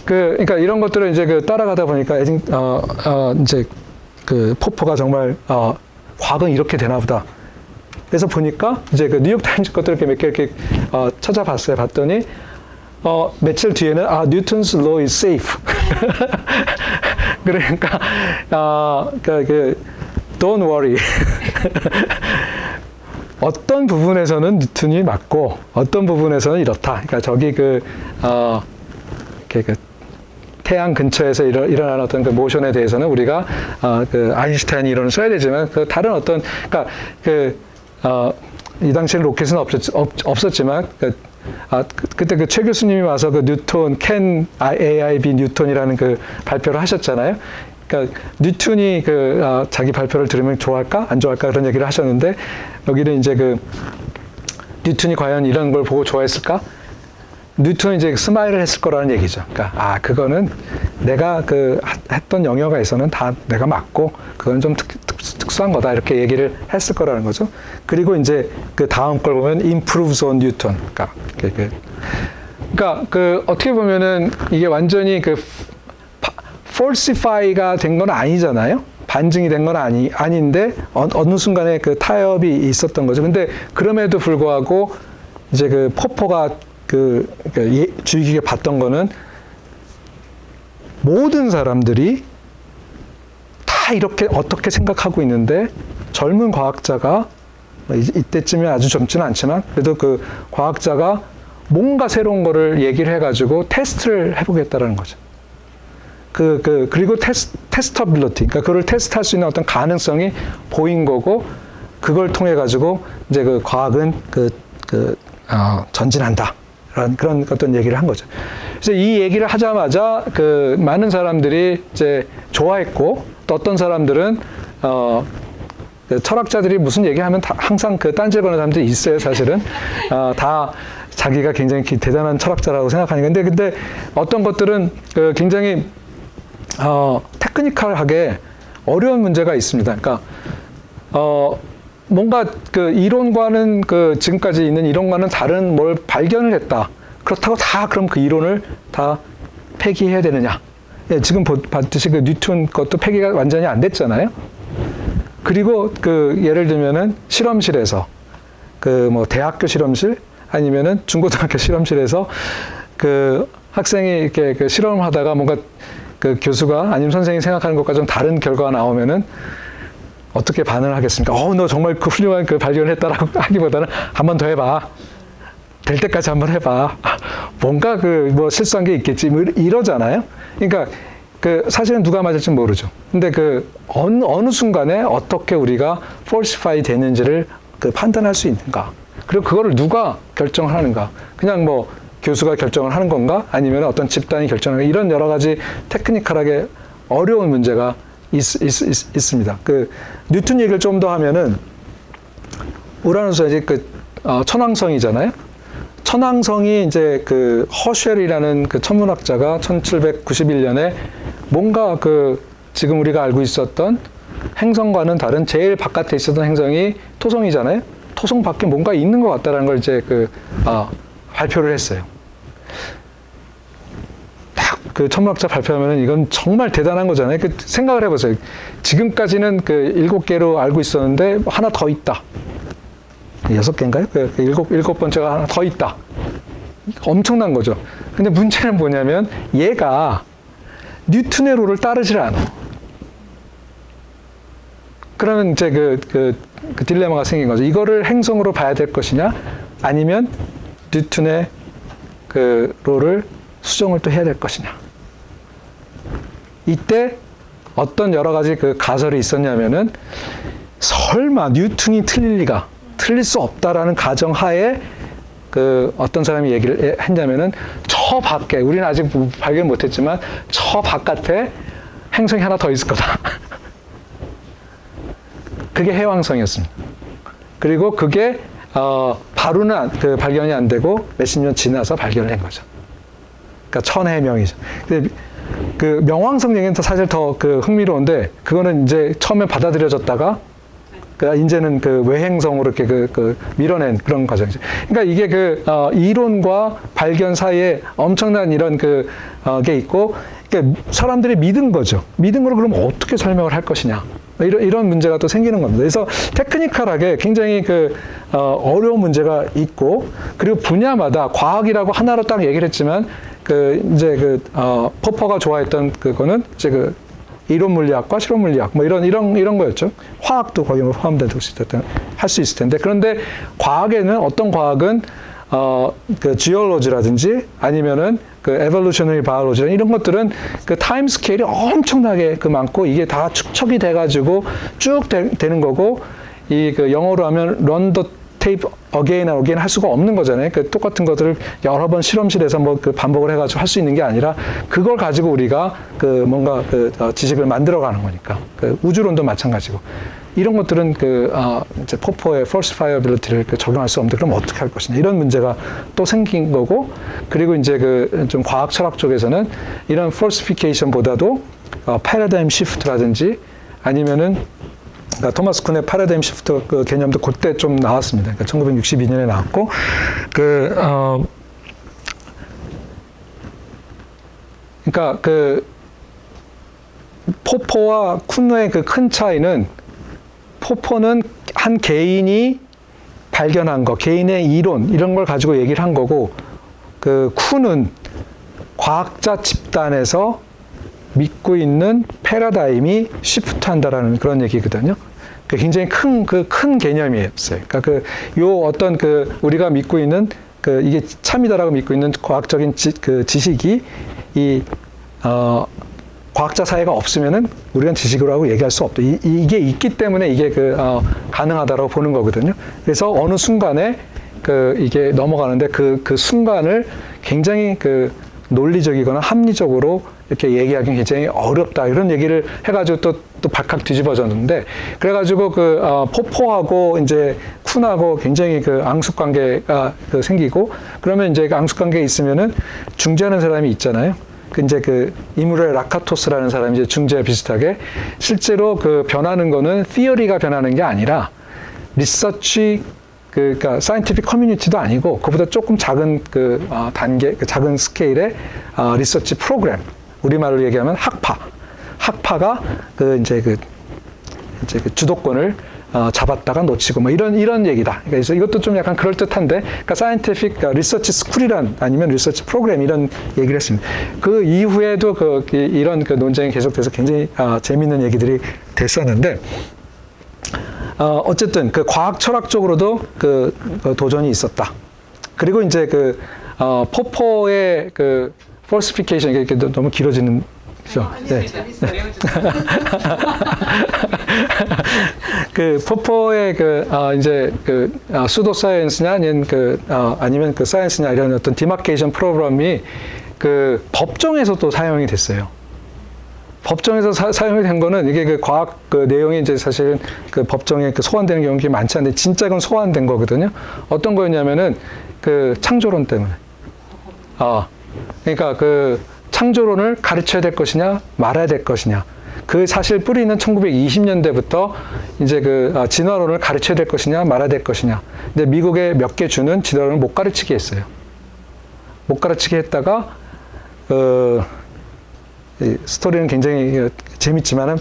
그러니까 이런 것들을 이제 따라가다 보니까 이제 포퍼가 정말 과학은 이렇게 되나 보다. 그래서 보니까 이제 뉴욕 타임즈 것들 몇 개 이렇게 찾아봤어요. 봤더니 며칠 뒤에는 뉴턴's law is safe. 그러니까 don't worry. 어떤 부분에서는 뉴턴이 맞고 어떤 부분에서는 이렇다. 그러니까 저기 태양 근처에서 일어나는 어떤 모션에 대해서는 우리가 아인슈타인 이론을 써야 되지만 다른 어떤 이 당시에는 로켓은 없었지만 그때 최 교수님이 와서 뉴턴 can AI be 뉴턴이라는 발표를 하셨잖아요. 그러니까 뉴턴이 자기 발표를 들으면 좋아할까 안 좋아할까 그런 얘기를 하셨는데 여기는 이제 뉴턴이 과연 이런 걸 보고 좋아했을까? 뉴턴이 이제 스마일을 했을 거라는 얘기죠. 그러니까 그거는 내가 했던 영역에서는 다 내가 맞고 그건 좀 특수한 거다 이렇게 얘기를 했을 거라는 거죠. 그리고 이제 다음 걸 보면 improves on Newton. 그러니까 어떻게 보면은 이게 완전히 falsify가 된 건 아니잖아요. 반증이 된 건 아닌데 어느 순간에 타협이 있었던 거죠. 근데 그럼에도 불구하고 이제 포퍼가 주의 깊게 봤던 거는 모든 사람들이 다 이렇게 어떻게 생각하고 있는데 젊은 과학자가 이때쯤에 아주 젊지는 않지만 그래도 과학자가 뭔가 새로운 거를 얘기를 해가지고 테스트를 해보겠다라는 거죠. 그리고 테스터빌리티, 그러니까 그걸 테스트할 수 있는 어떤 가능성이 보인 거고, 그걸 통해 가지고 이제 과학은 전진한다. 그런 어떤 얘기를 한 거죠. 그래서 이 얘기를 하자마자 많은 사람들이 이제 좋아했고, 또 어떤 사람들은 철학자들이 무슨 얘기하면 항상 딴지 보는 사람들이 있어요, 사실은. 다 자기가 굉장히 대단한 철학자라고 생각하니까. 근데 어떤 것들은 굉장히 테크니컬하게 어려운 문제가 있습니다. 그러니까 뭔가 이론과는 지금까지 있는 이론과는 다른 뭘 발견을 했다. 그렇다고 그럼 그 이론을 다 폐기해야 되느냐? 예, 지금 봤듯이 뉴턴 것도 폐기가 완전히 안 됐잖아요. 그리고 예를 들면은 실험실에서 뭐 대학교 실험실 아니면은 중고등학교 실험실에서 학생이 이렇게 실험을 하다가 뭔가 교수가 아니면 선생님이 생각하는 것과 좀 다른 결과가 나오면은 어떻게 반응을 하겠습니까? 너 정말 훌륭한 발견을 했다라고 하기보다는 한 번 더 해봐. 될 때까지 한번 해봐. 뭔가 뭐 실수한 게 있겠지. 뭐 이러잖아요. 그러니까 사실은 누가 맞을지 모르죠. 근데 어느 순간에 어떻게 우리가 falsify 되는지를 판단할 수 있는가. 그리고 그거를 누가 결정을 하는가. 그냥 뭐 교수가 결정을 하는 건가? 아니면 어떤 집단이 결정하는 건가? 이런 여러 가지 테크니컬하게 어려운 문제가 있습니다. 뉴턴 얘기를 좀 더 하면은 우라노스가 이제 천왕성이잖아요. 천왕성이 이제 허쉘이라는 천문학자가 1791년에 뭔가 지금 우리가 알고 있었던 행성과는 다른 제일 바깥에 있었던 행성이 토성이잖아요. 토성 밖에 뭔가 있는 것 같다라는 걸 이제 발표를 했어요. 딱 그 천문학자 발표하면 이건 정말 대단한 거잖아요. 그 생각을 해보세요. 지금까지는 그 7개로 알고 있었는데 하나 더 있다. 6개인가요? 그 일곱 번째가 하나 더 있다. 엄청난 거죠. 근데 문제는 뭐냐면 얘가 뉴턴의 룰을 따르질 않아. 그러면 이제 그 딜레마가 생긴 거죠. 이거를 행성으로 봐야 될 것이냐, 아니면 뉴턴의 그 룰을 수정을 또 해야 될 것이냐. 이때 어떤 여러 가지 그 가설이 있었냐면은 설마 뉴턴이 틀릴 수 없다라는 가정하에 그 어떤 사람이 얘기를 했냐면은 저 밖에, 우리는 아직 발견 못했지만 저 바깥에 행성이 하나 더 있을 거다. 그게 해왕성이었습니다. 그리고 그게 바로는 그 발견이 안 되고 몇십 년 지나서 발견을 한 거죠. 그러니까 천해명이죠. 근데 그 명왕성 얘기는 사실 더 그 흥미로운데, 그거는 이제 처음에 받아들여졌다가 이제는 그 외행성으로 이렇게 그 밀어낸 그런 과정이죠. 그러니까 이게 이론과 발견 사이에 엄청난 이런 게 있고, 그러니까 사람들이 믿은 거죠. 믿은 걸 그럼 어떻게 설명을 할 것이냐. 이런 문제가 또 생기는 겁니다. 그래서 테크니컬하게 굉장히 어려운 문제가 있고, 그리고 분야마다 과학이라고 하나로 딱 얘기를 했지만, 포퍼가 좋아했던 그거는 이제 이론 물리학과 실험 물리학 뭐 이런 거였죠. 화학도 거기에 포함될 수 있었던, 할 수 있을 텐데, 그런데 과학에는 어떤 과학은 지올로지라든지 아니면은 에볼루셔너리 바이올로지 이런 것들은 타임 스케일이 엄청나게 많고, 이게 다 축적이 돼가지고 쭉 되는 거고, 영어로 하면 run the tape again and again 할 수가 없는 거잖아요. 똑같은 것들을 여러 번 실험실에서 반복을 해가지고 할 수 있는 게 아니라, 그걸 가지고 우리가 뭔가 지식을 만들어가는 거니까. 우주론도 마찬가지고. 이런 것들은 이제 포퍼의 falsifiability를 적용할 수 없는데, 그럼 어떻게 할 것이냐. 이런 문제가 또 생긴 거고, 그리고 이제 좀 과학 철학 쪽에서는 이런 falsification보다도 paradigm shift라든지 아니면은 토마스 쿤의 패러다임 시프트 개념도 그때 좀 나왔습니다. 그러니까 1962년에 나왔고, 그러니까 포퍼와 쿤의 큰 차이는, 포퍼는 한 개인이 발견한 거, 개인의 이론 이런 걸 가지고 얘기를 한 거고, 쿤은 과학자 집단에서 믿고 있는 패러다임이 시프트한다라는 그런 얘기거든요. 굉장히 큰 개념이었어요. 그러니까 어떤 우리가 믿고 있는 이게 참이다라고 믿고 있는 과학적인 지식이 과학자 사이가 없으면은 우리가 지식이라고 얘기할 수 없다. 이게 있기 때문에 이게 가능하다라고 보는 거거든요. 그래서 어느 순간에 이게 넘어가는데 그 순간을 굉장히 논리적이거나 합리적으로 이렇게 얘기하기는 굉장히 어렵다. 이런 얘기를 해가지고 또 발칵 뒤집어졌는데, 그래가지고 포퍼하고 이제 쿤하고 굉장히 앙숙 관계가 생기고, 그러면 이제 앙숙 관계에 있으면은 중재하는 사람이 있잖아요. 이제 이무레 라카토스라는 사람이 이제 중재와 비슷하게, 실제로 변하는 거는 티어리가 변하는 게 아니라 리서치, 그러니까 사이언티픽 커뮤니티도 아니고, 그보다 조금 작은 단계, 작은 스케일의 리서치 프로그램, 우리말로 얘기하면 학파가 이제 주도권을 잡았다가 놓치고 뭐 이런 얘기다. 그래서 이것도 좀 약간 그럴 듯한데, 그러니까 사이언티픽 리서치 스쿨이란, 아니면 리서치 프로그램, 이런 얘기를 했습니다. 그 이후에도 이런 논쟁이 계속돼서 굉장히 재미있는 얘기들이 됐었는데, 어쨌든 과학 철학적으로도 도전이 있었다. 그리고 이제 포퍼의 falsification, 이게 너무 길어지는. 네. 포퍼의 이제 수도 사이언스냐 아니면 사이언스냐, 이런 어떤 디마케이션 프로그램이 법정에서도 사용이 됐어요. 법정에서 사용이 된 거는, 이게 과학 내용이 이제 사실은 법정에 소환되는 경우가 많지 않은데, 진짜 그건 소환된 거거든요. 어떤 거였냐면은 창조론 때문에. 그러니까 창조론을 가르쳐야 될 것이냐 말아야 될 것이냐, 사실 뿌리는 1920년대부터 이제 진화론을 가르쳐야 될 것이냐 말아야 될 것이냐. 근데 미국의 몇 개 주는 진화론을 못 가르치게 했어요. 못 가르치게 했다가 이 스토리는 굉장히 재밌지만은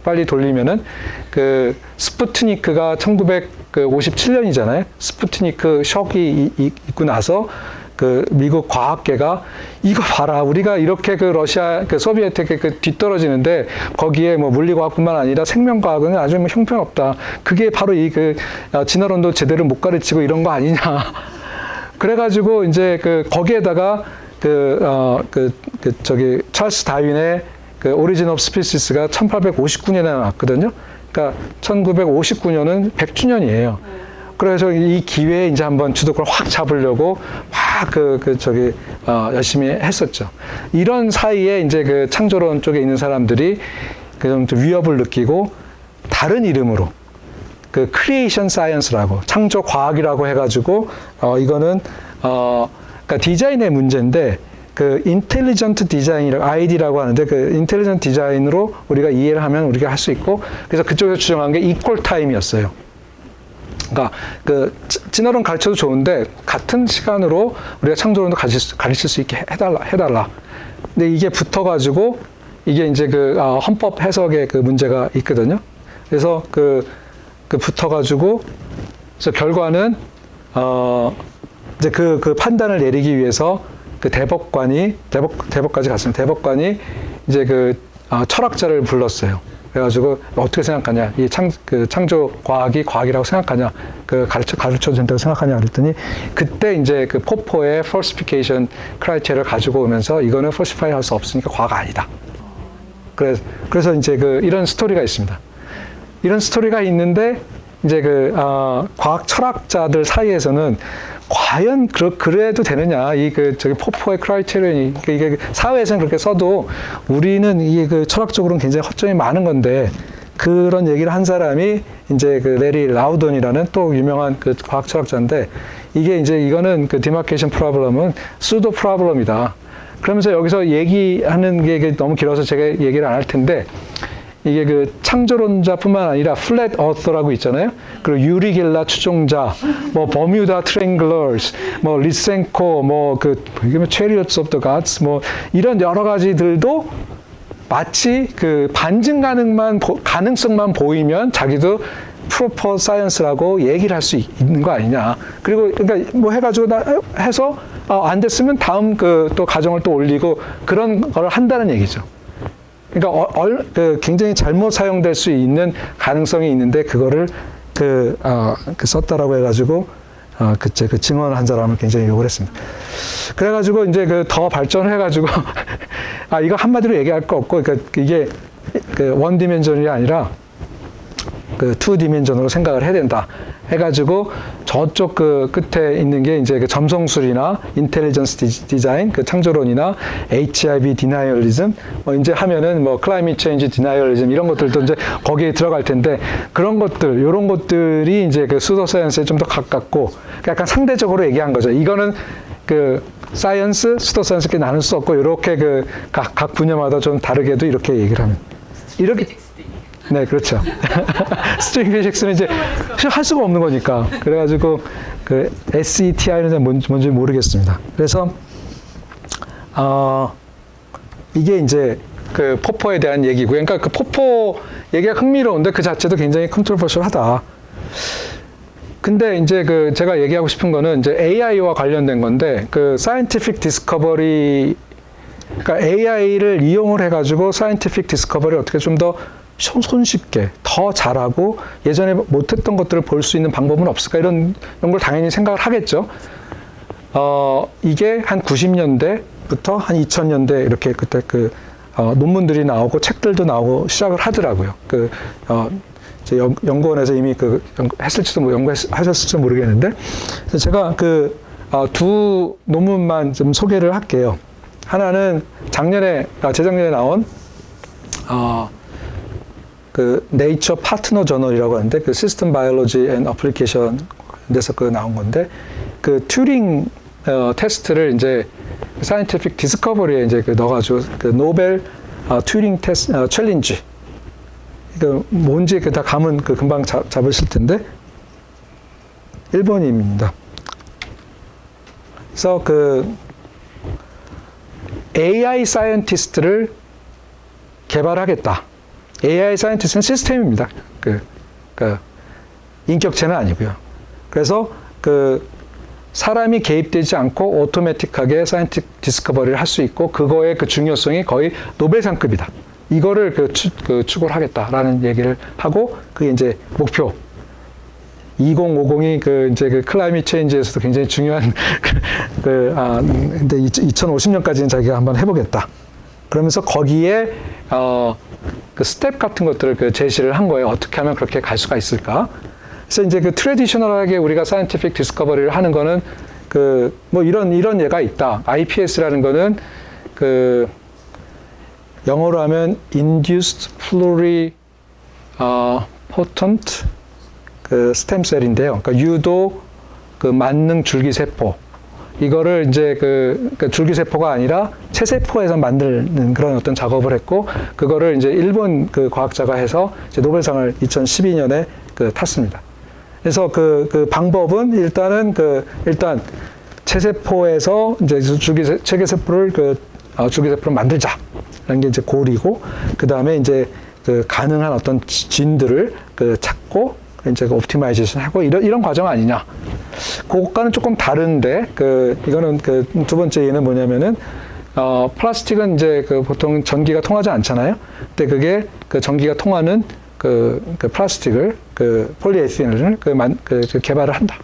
빨리 돌리면은 그 스푸트니크가 1957년이잖아요. 스푸트니크 셔이 있고 나서 그 미국 과학계가 이거 봐라, 우리가 이렇게 그 러시아 그 소비에트에게 그 뒤떨어지는데 거기에 뭐 물리과학뿐만 아니라 생명과학은 아주 뭐 형편없다. 그게 바로 이 그 진화론도 제대로 못 가르치고 이런 거 아니냐. 그래가지고 이제 그 거기에다가 저기 찰스 다윈의 그 오리진 오브 스피시스가 1859년에 나왔거든요. 그러니까 1959년은 100주년이에요. 그래서 이 기회에 이제 한번 주도권을 확 잡으려고 막 열심히 했었죠. 이런 사이에 이제 그 창조론 쪽에 있는 사람들이 그 좀 위협을 느끼고 다른 이름으로 그 크리에이션 사이언스라고 창조 과학이라고 해가지고 이거는 그러니까 디자인의 문제인데 그 인텔리전트 디자인이라고 ID라고 하는데 그 인텔리전트 디자인으로 우리가 이해를 하면 우리가 할 수 있고 그래서 그쪽에서 주장한 게 이퀄 타임이었어요. 그러니까 그 진화론 가르쳐도 좋은데 같은 시간으로 우리가 창조론도 가르칠 수 있게 해달라. 근데 이게 붙어가지고 이게 이제 그 헌법 해석에 그 문제가 있거든요. 그래서 그 붙어가지고 그래서 결과는 이제 그 판단을 내리기 위해서 그 대법까지 갔습니다. 대법관이 이제 그 철학자를 불렀어요. 그래가지고 어떻게 생각하냐, 이 창조 과학이 과학이라고 생각하냐, 그 가르쳐도 된다고 생각하냐 그랬더니 그때 이제 그 포포의 falsification 크라이테리아를 가지고 오면서 이거는 falsify 할 수 없으니까 과학 아니다. 그래서 이제 그 이런 스토리가 있습니다. 이런 스토리가 있는데 이제 그 과학 철학자들 사이에서는 과연 그래도 되느냐, 저기 포포의 크라이테리언이 이게 사회에서는 그렇게 써도 우리는 이게 그 철학적으로는 굉장히 허점이 많은 건데 그런 얘기를 한 사람이 이제 그 레리 라우던이라는 또 유명한 그 과학 철학자인데 이거는 그 디마케이션 프로블럼은 수도 프로블럼이다. 그러면서 여기서 얘기하는 게 너무 길어서 제가 얘기를 안 할 텐데 이게 그 창조론자뿐만 아니라 플랫 어서라고 있잖아요. 그리고 유리 겔라 추종자, 뭐 버뮤다 트랭글러스, 뭐 리센코, 뭐 체리엇스 오브 더 갓스, 뭐 이런 여러 가지들도 마치 그 반증 가능성만 보이면 자기도 프로퍼 사이언스라고 얘기를 할 수 있는 거 아니냐. 그리고 그러니까 뭐 해가지고 해서 안 됐으면 다음 또 가정을 또 올리고 그런 걸 한다는 얘기죠. 그러니까 굉장히 잘못 사용될 수 있는 가능성이 있는데 그거를 썼다라고 해가지고 그 증언한 사람을 굉장히 욕을 했습니다. 그래가지고 이제 더 발전을 해가지고 이거 한마디로 얘기할 거 없고 그러니까 이게 원 디멘전이 아니라 투 디멘전으로 생각을 해야 된다. 해가지고 저쪽 끝에 있는 게 이제 점성술이나 인텔리전스 디자인, 창조론이나 HIV 디나이얼리즘, 이제 하면은 클라이밋 체인지 디나이얼리즘 이런 것들도 이제 거기에 들어갈 텐데 그런 것들, 요런 것들이 이제 수도 사이언스에 좀 더 가깝고 약간 상대적으로 얘기한 거죠. 이거는 사이언스, 수도 사이언스 이렇게 나눌 수 없고 이렇게 각 분야마다 좀 다르게도 이렇게 얘기를 하면 이렇게. 네, 그렇죠. 스트링 피직스는 이제 할 수가 없는 거니까. 그래가지고 SETI는 뭔지 모르겠습니다. 그래서 이게 이제 포포에 대한 얘기고요. 그러니까 포포 얘기가 흥미로운데 그 자체도 굉장히 컨트로버셜하다. 근데 이제 제가 얘기하고 싶은 거는 이제 AI와 관련된 건데 scientific discovery, 그러니까 AI를 이용을 해가지고 scientific discovery 어떻게 좀 더 손쉽게 더 잘하고 예전에 못했던 것들을 볼 수 있는 방법은 없을까 이런 걸 당연히 생각을 하겠죠. 이게 한 90년대부터 한 2000년대 이렇게 그때 논문들이 나오고 책들도 나오고 시작을 하더라고요. 제 연구원에서 이미 했을지도 연구하셨을지도 모르겠는데 그래서 제가 두 논문만 좀 소개를 할게요. 하나는 재작년에 나온 네이처 파트너 저널이라고 하는데 시스템 바이올로지 앤 어플리케이션 에서 나온 건데 튜링 테스트를 이제 사이언티픽 디스커버리에 이제 넣어가지고 노벨 튜링 테스트 챌린지 뭔지 다 감은 금방 잡으실 텐데 1번입니다. 그래서 AI 사이언티스트를 개발하겠다. AI 사이언티스트는 시스템입니다. 인격체는 아니고요. 그래서 사람이 개입되지 않고 오토매틱하게 사이언티픽 디스커버리를 할 수 있고 그거의 그 중요성이 거의 노벨상급이다. 이거를 추구를 하겠다라는 얘기를 하고 그게 이제 목표 2050이 이제 클라이밋 체인지에서도 굉장히 중요한 근데 2050년까지는 자기가 한번 해보겠다. 그러면서 거기에 그 스텝 같은 것들을 제시를 한 거예요. 어떻게 하면 그렇게 갈 수가 있을까? 그래서 이제 트레디셔널하게 우리가 사이언티픽 디스커버리를 하는 거는 뭐 이런 예가 있다. IPS라는 거는 영어로 하면 Induced Pluripotent 스템셀인데요. 그러니까 유도 만능 줄기세포. 이거를 이제 줄기세포가 아니라 체세포에서 만드는 그런 어떤 작업을 했고, 그거를 이제 일본 과학자가 해서 이제 노벨상을 2012년에 탔습니다. 그래서 그 방법은 일단 체세포에서 이제 줄기세포를 만들자라는 게 이제 골이고, 그 다음에 이제 가능한 어떤 진들을 찾고 이제 옵티마이제이션 하고 이런 과정 아니냐. 그것과는 조금 다른데 이거는 두 번째 예는 뭐냐면은 플라스틱은 이제 보통 전기가 통하지 않잖아요. 근데 그게 전기가 통하는 플라스틱을 폴리에틸렌을 개발을 한다.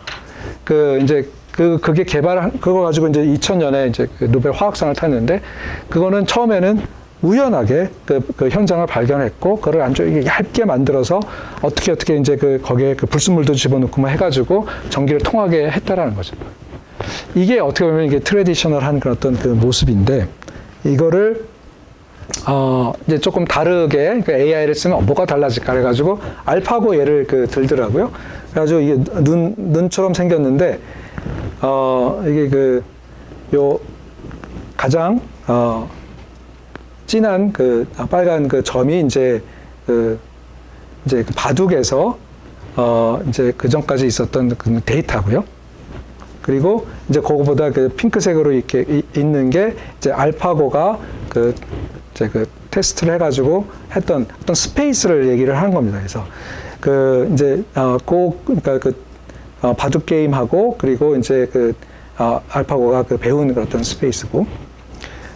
이제 그게 그거 가지고 이제 2000년에 이제 노벨 화학상을 탔는데, 그거는 처음에는 우연하게 그 현장을 발견했고, 그걸 아주 얇게 만들어서 어떻게 이제 거기에 불순물도 집어넣고 뭐 해가지고 전기를 통하게 했다라는 거죠. 이게 어떻게 보면 이게 트레디셔널한 그런 어떤 모습인데, 이거를 이제 조금 다르게 AI를 쓰면 뭐가 달라질까 해가지고 알파고 예를 들더라고요. 그래가지고 이게 눈처럼 생겼는데, 이게 요 가장 진한 빨간 점이 이제 바둑에서 이제 그 전까지 있었던 데이터고요. 그리고 이제 그거보다 핑크색으로 이렇게 있는 게 이제 알파고가 테스트를 해가지고 했던 어떤 스페이스를 얘기를 하는 겁니다. 그래서 이제 그러니까 바둑 게임하고, 그리고 이제 알파고가 배우는 어떤 스페이스고.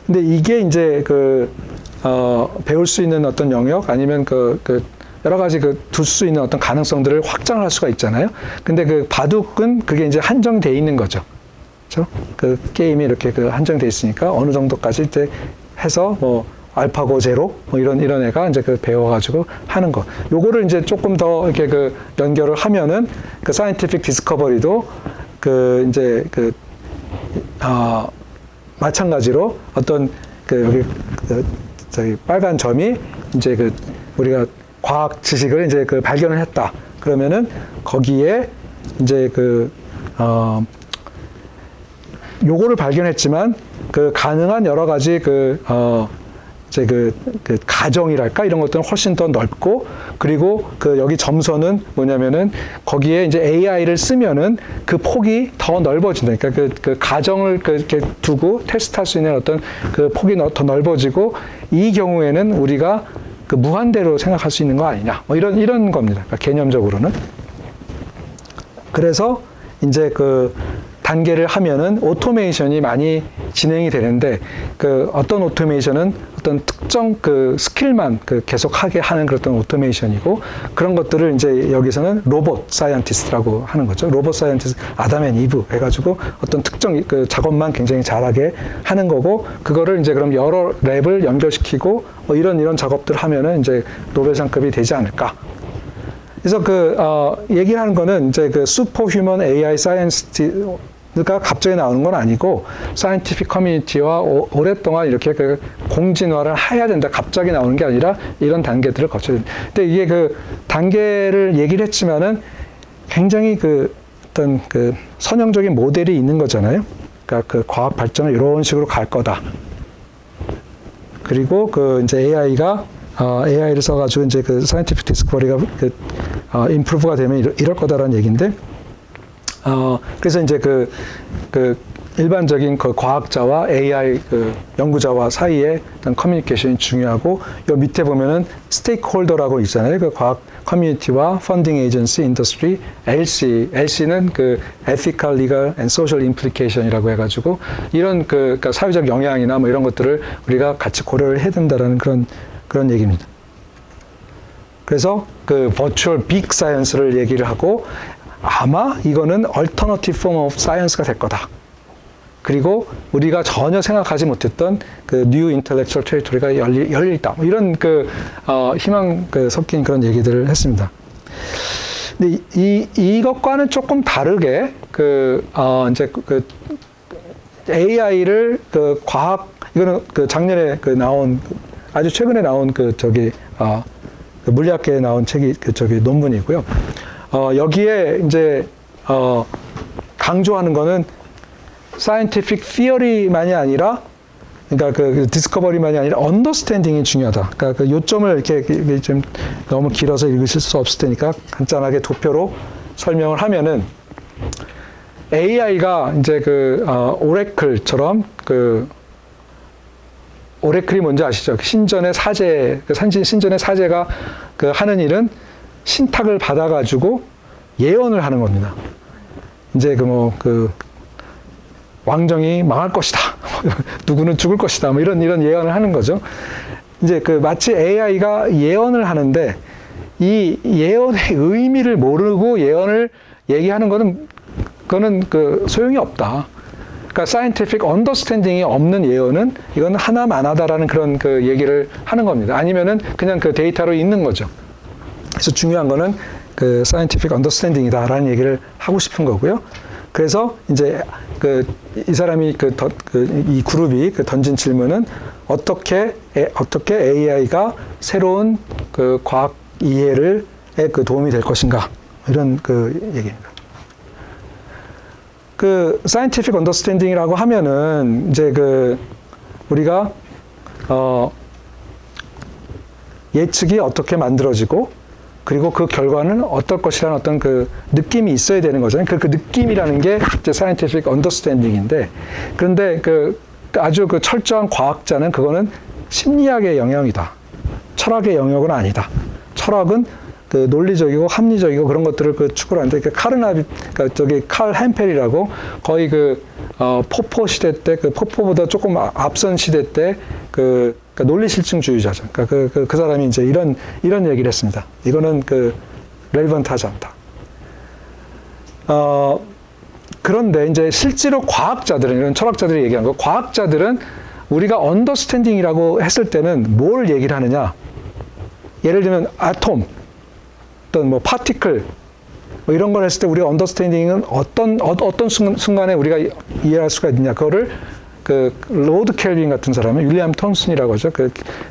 근데 이게 이제 배울 수 있는 어떤 영역, 아니면 여러 가지 둘 수 있는 어떤 가능성들을 확장할 수가 있잖아요. 근데 바둑은 그게 이제 한정돼 있는 거죠. 그렇죠? 게임이 이렇게 한정돼 있으니까 어느 정도까지 이제 해서 뭐 알파고 제로 뭐 이런 애가 이제 배워가지고 하는 거. 요거를 이제 조금 더 이렇게 연결을 하면은 사이언티픽 디스커버리도 이제 마찬가지로 어떤 저기 빨간 점이 이제 우리가 과학 지식을 이제 발견을 했다. 그러면은 거기에 이제 요거를 발견했지만 가능한 여러 가지 이제 가정이랄까 이런 것들은 훨씬 더 넓고, 그리고 여기 점선은 뭐냐면은 거기에 이제 AI를 쓰면은 폭이 더 넓어진다. 그러니까 가정을 이렇게 두고 테스트할 수 있는 어떤 폭이 더 넓어지고, 이 경우에는 우리가 무한대로 생각할 수 있는 거 아니냐. 뭐 이런 겁니다. 그러니까 개념적으로는. 그래서 이제 단계를 하면은 오토메이션이 많이 진행이 되는데, 어떤 오토메이션은 어떤 특정 스킬만 계속 하게 하는 그런 오토메이션이고, 그런 것들을 이제 여기서는 로봇 사이언티스트라고 하는 거죠. 로봇 사이언티스트 아담 앤 이브 해가지고 어떤 특정 작업만 굉장히 잘하게 하는 거고, 그거를 이제 그럼 여러 랩을 연결시키고 뭐 이런 작업들을 하면은 이제 노벨상급이 되지 않을까. 그래서 얘기하는 거는 이제 슈퍼 휴먼 AI 사이언스가 갑자기 나오는 건 아니고, 사이언티픽 커뮤니티와 오랫동안 이렇게 공진화를 해야 된다. 갑자기 나오는 게 아니라 이런 단계들을 거쳐야 된다. 근데 이게 단계를 얘기를 했지만은 굉장히 어떤 선형적인 모델이 있는 거잖아요. 그러니까 과학 발전은 이런 식으로 갈 거다. 그리고 이제 AI를 써가지고 이제 사이언티픽 디스커버리가 임프루브가 되면 이럴 거다라는 얘기인데, 그래서 이제 일반적인 그 과학자와 AI 그 연구자와 사이에 어떤 커뮤니케이션이 중요하고 요 밑에 보면은 스테이크홀더라고 있잖아요. 그 과학 커뮤니티와 펀딩 에이전시, 인더스트리, LC는 그 Ethical, Legal and Social Implication이라고 해가지고 이런 그러니까 사회적 영향이나 뭐 이런 것들을 우리가 같이 고려를 해야 된다라는 그런 얘기입니다. 그래서 그 버추얼 빅 사이언스를 얘기를 하고 아마 이거는 alternative form of science가 될 거다. 그리고 우리가 전혀 생각하지 못했던 그 뉴 인텔렉츄얼 테리토리가 열릴다. 이런 그 희망 그 섞인 그런 얘기들을 했습니다. 근데 이것과는 조금 다르게 이제 그 AI를 그 과학 이거는 그 작년에 그 나온 아주 최근에 나온 그 물리학계에 나온 책이 논문이고요. 여기에 이제 강조하는 거는 scientific theory만이 아니라, 그러니까 그 디스커버리만이 아니라 언더스탠딩이 중요하다. 그러니까 그 요점을 이렇게 좀 너무 길어서 읽으실 수 없을 테니까 간단하게 도표로 설명을 하면은 AI가 이제 오래클처럼 오래클이 뭔지 아시죠? 신전의 사제, 신전의 사제가 하는 일은 신탁을 받아가지고 예언을 하는 겁니다. 이제 왕정이 망할 것이다. 누구는 죽을 것이다. 뭐 이런 예언을 하는 거죠. 이제 마치 AI가 예언을 하는데 이 예언의 의미를 모르고 예언을 얘기하는 그거는 소용이 없다. 그러니까 scientific understanding이 없는 예언은 이건 하나만하다라는 그런 얘기를 하는 겁니다. 아니면은 그냥 데이터로 있는 거죠. 그래서 중요한 거는 scientific understanding이다라는 얘기를 하고 싶은 거고요. 그래서 이제 이 사람이 이 그룹이 던진 질문은 어떻게 AI가 새로운 과학 이해를 도움이 될 것인가 이런 얘기입니다. scientific understanding이라고 하면은 이제 우리가 예측이 어떻게 만들어지고 그리고 그 결과는 어떨 것이라는 어떤 느낌이 있어야 되는 거잖아요. 그 느낌이라는 게 이제 scientific understanding인데, 그런데 아주 철저한 과학자는 그거는 심리학의 영역이다. 철학의 영역은 아니다. 철학은 논리적이고 합리적이고 그런 것들을 추구를 하는데, 칼 햄펠이라고 거의 포포 시대 때, 포포보다 조금 앞선 시대 때 논리실증주의자죠. 그러니까 그 사람이 이제 이런 얘기를 했습니다. 이거는 렐리번트하지 않다. 그런데 이제 실제로 과학자들은, 이런 철학자들이 얘기한 거, 과학자들은 우리가 언더스탠딩이라고 했을 때는 뭘 얘기를 하느냐? 예를 들면 아톰, 어떤 뭐 파티클, 뭐 이런 걸 했을 때 우리가 언더스탠딩은 어떤 순간에 우리가 이해할 수가 있느냐? 그거를 로드 켈빈 같은 사람은, 윌리엄 톰슨이라고 하죠.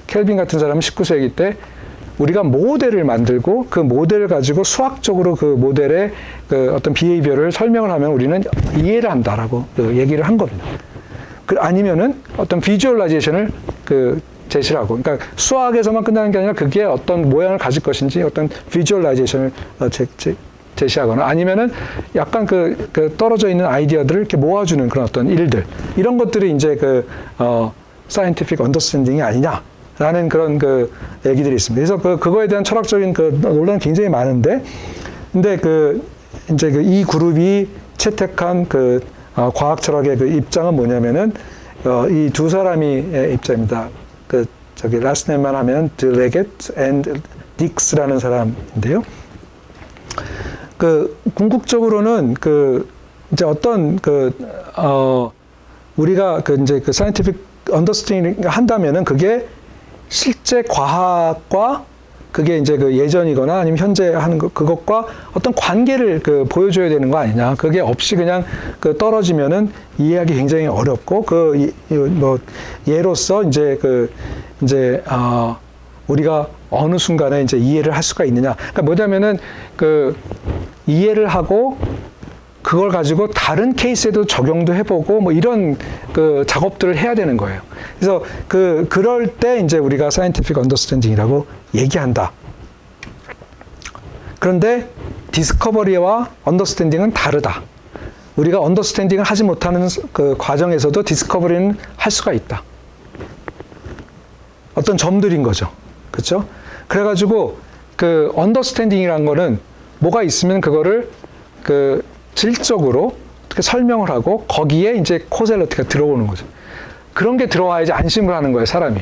켈빈 같은 사람은 19세기 때 우리가 모델을 만들고 그 모델을 가지고 수학적으로 그 모델의 어떤 비헤이비어를 설명을 하면 우리는 이해를 한다라고 얘기를 한 겁니다. 아니면은 어떤 비주얼라이제이션을 제시를 하고, 그러니까 수학에서만 끝나는 게 아니라 그게 어떤 모양을 가질 것인지 어떤 비주얼라이제이션을 제시하거나, 아니면은 약간 떨어져 있는 아이디어들을 이렇게 모아주는 그런 어떤 일들, 이런 것들이 이제 scientific understanding이 아니냐라는 그런 얘기들이 있습니다. 그래서 그거에 대한 철학적인 논란이 굉장히 많은데, 근데 이제 이 그룹이 채택한 과학 철학의 입장은 뭐냐면은 이 두 사람이 입장입니다. 라스트 네임만 하면 드레게트 앤 딕스라는 사람인데요. 궁극적으로는 이제 어떤 우리가 이제 scientific understanding 한다면은 그게 실제 과학과 그게 이제 예전이거나 아니면 현재 하는 그것과 어떤 관계를 보여줘야 되는 거 아니냐. 그게 없이 그냥 떨어지면은 이해하기 굉장히 어렵고, 뭐 예로서 이제 우리가 어느 순간에 이제 이해를 할 수가 있느냐. 그러니까 뭐냐면은 이해를 하고 그걸 가지고 다른 케이스에도 적용도 해보고 뭐 이런 작업들을 해야 되는 거예요. 그래서 그럴 때 이제 우리가 scientific understanding이라고 얘기한다. 그런데 디스커버리와 언더스탠딩은 다르다. 우리가 언더스탠딩을 하지 못하는 그 과정에서도 디스커버리는 할 수가 있다. 어떤 점들인 거죠. 그렇죠? 그래가지고 그 언더스탠딩이라는 거는 뭐가 있으면 그거를 그 질적으로 어떻게 설명을 하고 거기에 이제 코젤러티가 들어오는 거죠. 그런 게 들어와야지 안심을 하는 거예요, 사람이.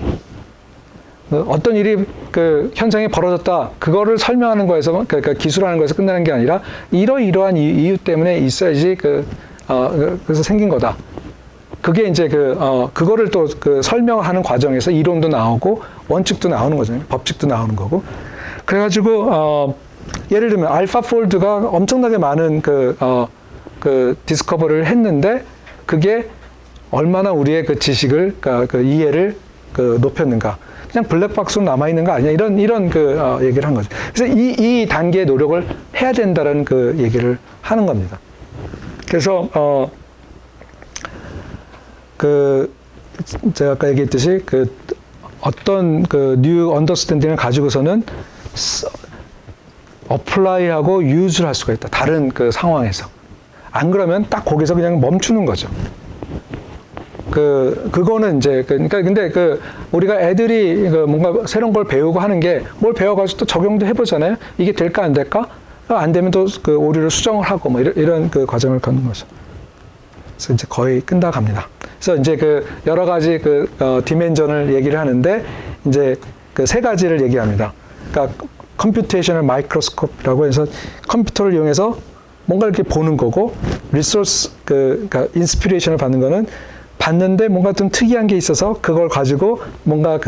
어떤 일이 그 현장에 벌어졌다, 그거를 설명하는 거에서, 그러니까 기술하는 거에서 끝나는 게 아니라 이러이러한 이유 때문에 있어야지 그래서 생긴 거다. 그게 이제 그거를 또 그 설명을 하는 과정에서 이론도 나오고 원칙도 나오는 거잖아요. 법칙도 나오는 거고. 그래가지고, 예를 들면 알파폴드가 엄청나게 많은 그 디스커버를 했는데 그게 얼마나 우리의 그 지식을, 그 이해를 높였는가. 그냥 블랙박스로 남아있는 거 아니냐. 이런 얘기를 한 거죠. 그래서 이 단계의 노력을 해야 된다는 그 얘기를 하는 겁니다. 그래서, 제가 아까 얘기했듯이 어떤 뉴 언더스탠딩을 가지고서는 어플라이하고 유즈를 할 수가 있다. 다른 상황에서. 안 그러면 딱 거기서 그냥 멈추는 거죠. 그거는 이제, 근데 우리가 애들이 뭔가 새로운 걸 배우고 하는 게 뭘 배워가지고 또 적용도 해보잖아요. 이게 될까, 안 될까? 안 되면 또 오류를 수정을 하고 뭐 이런 과정을 갖는 거죠. 그래서 이제 거의 끝나갑니다. 그래서 이제 여러 가지 디멘전을 얘기를 하는데 이제 세 가지를 얘기합니다. 그러니까 컴퓨테이셔널 마이크로스코프라고 해서 컴퓨터를 이용해서 뭔가 이렇게 보는 거고, 리소스 그러니까 인스피레이션을 받는 거는 봤는데 뭔가 좀 특이한 게 있어서 그걸 가지고 뭔가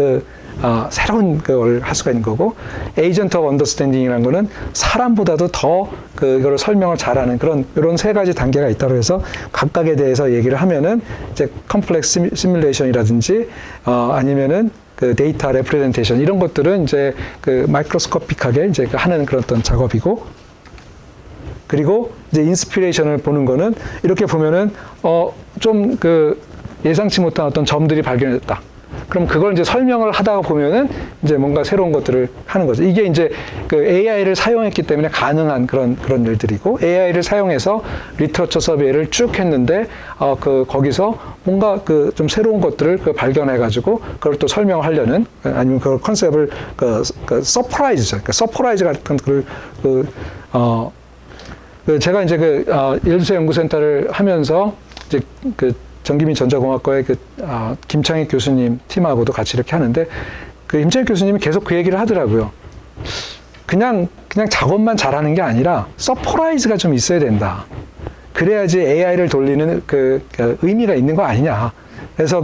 새로운 걸 할 수가 있는 거고, 에이전트 오브 언더스탠딩이라는 거는 사람보다도 더 이거를 설명을 잘하는 이런 세 가지 단계가 있다고 해서 각각에 대해서 얘기를 하면은 이제 컴플렉스 시뮬레이션이라든지 아니면은 데이터 레프레젠테이션 이런 것들은 이제 마이크로스코픽하게 이제 하는 그런 어떤 작업이고, 그리고 이제 인스피레이션을 보는 거는 이렇게 보면은 좀 예상치 못한 어떤 점들이 발견됐다. 그럼 그걸 이제 설명을 하다가 보면은 이제 뭔가 새로운 것들을 하는 거죠. 이게 이제 AI를 사용했기 때문에 가능한 그런 일들이고, AI를 사용해서 리터처 서베이를 쭉 했는데 거기서 뭔가 좀 새로운 것들을 발견해가지고 그걸 또 설명하려는, 아니면 그 컨셉을 서프라이즈죠. 그러니까 서프라이즈 같은 제가 이제 일두세 연구센터를 하면서 이제 전기민 전자공학과의 김창익 교수님 팀하고도 같이 이렇게 하는데, 김창익 교수님이 계속 그 얘기를 하더라고요. 그냥 작업만 잘하는 게 아니라 서프라이즈가 좀 있어야 된다. 그래야지 AI를 돌리는 의미가 있는 거 아니냐. 그래서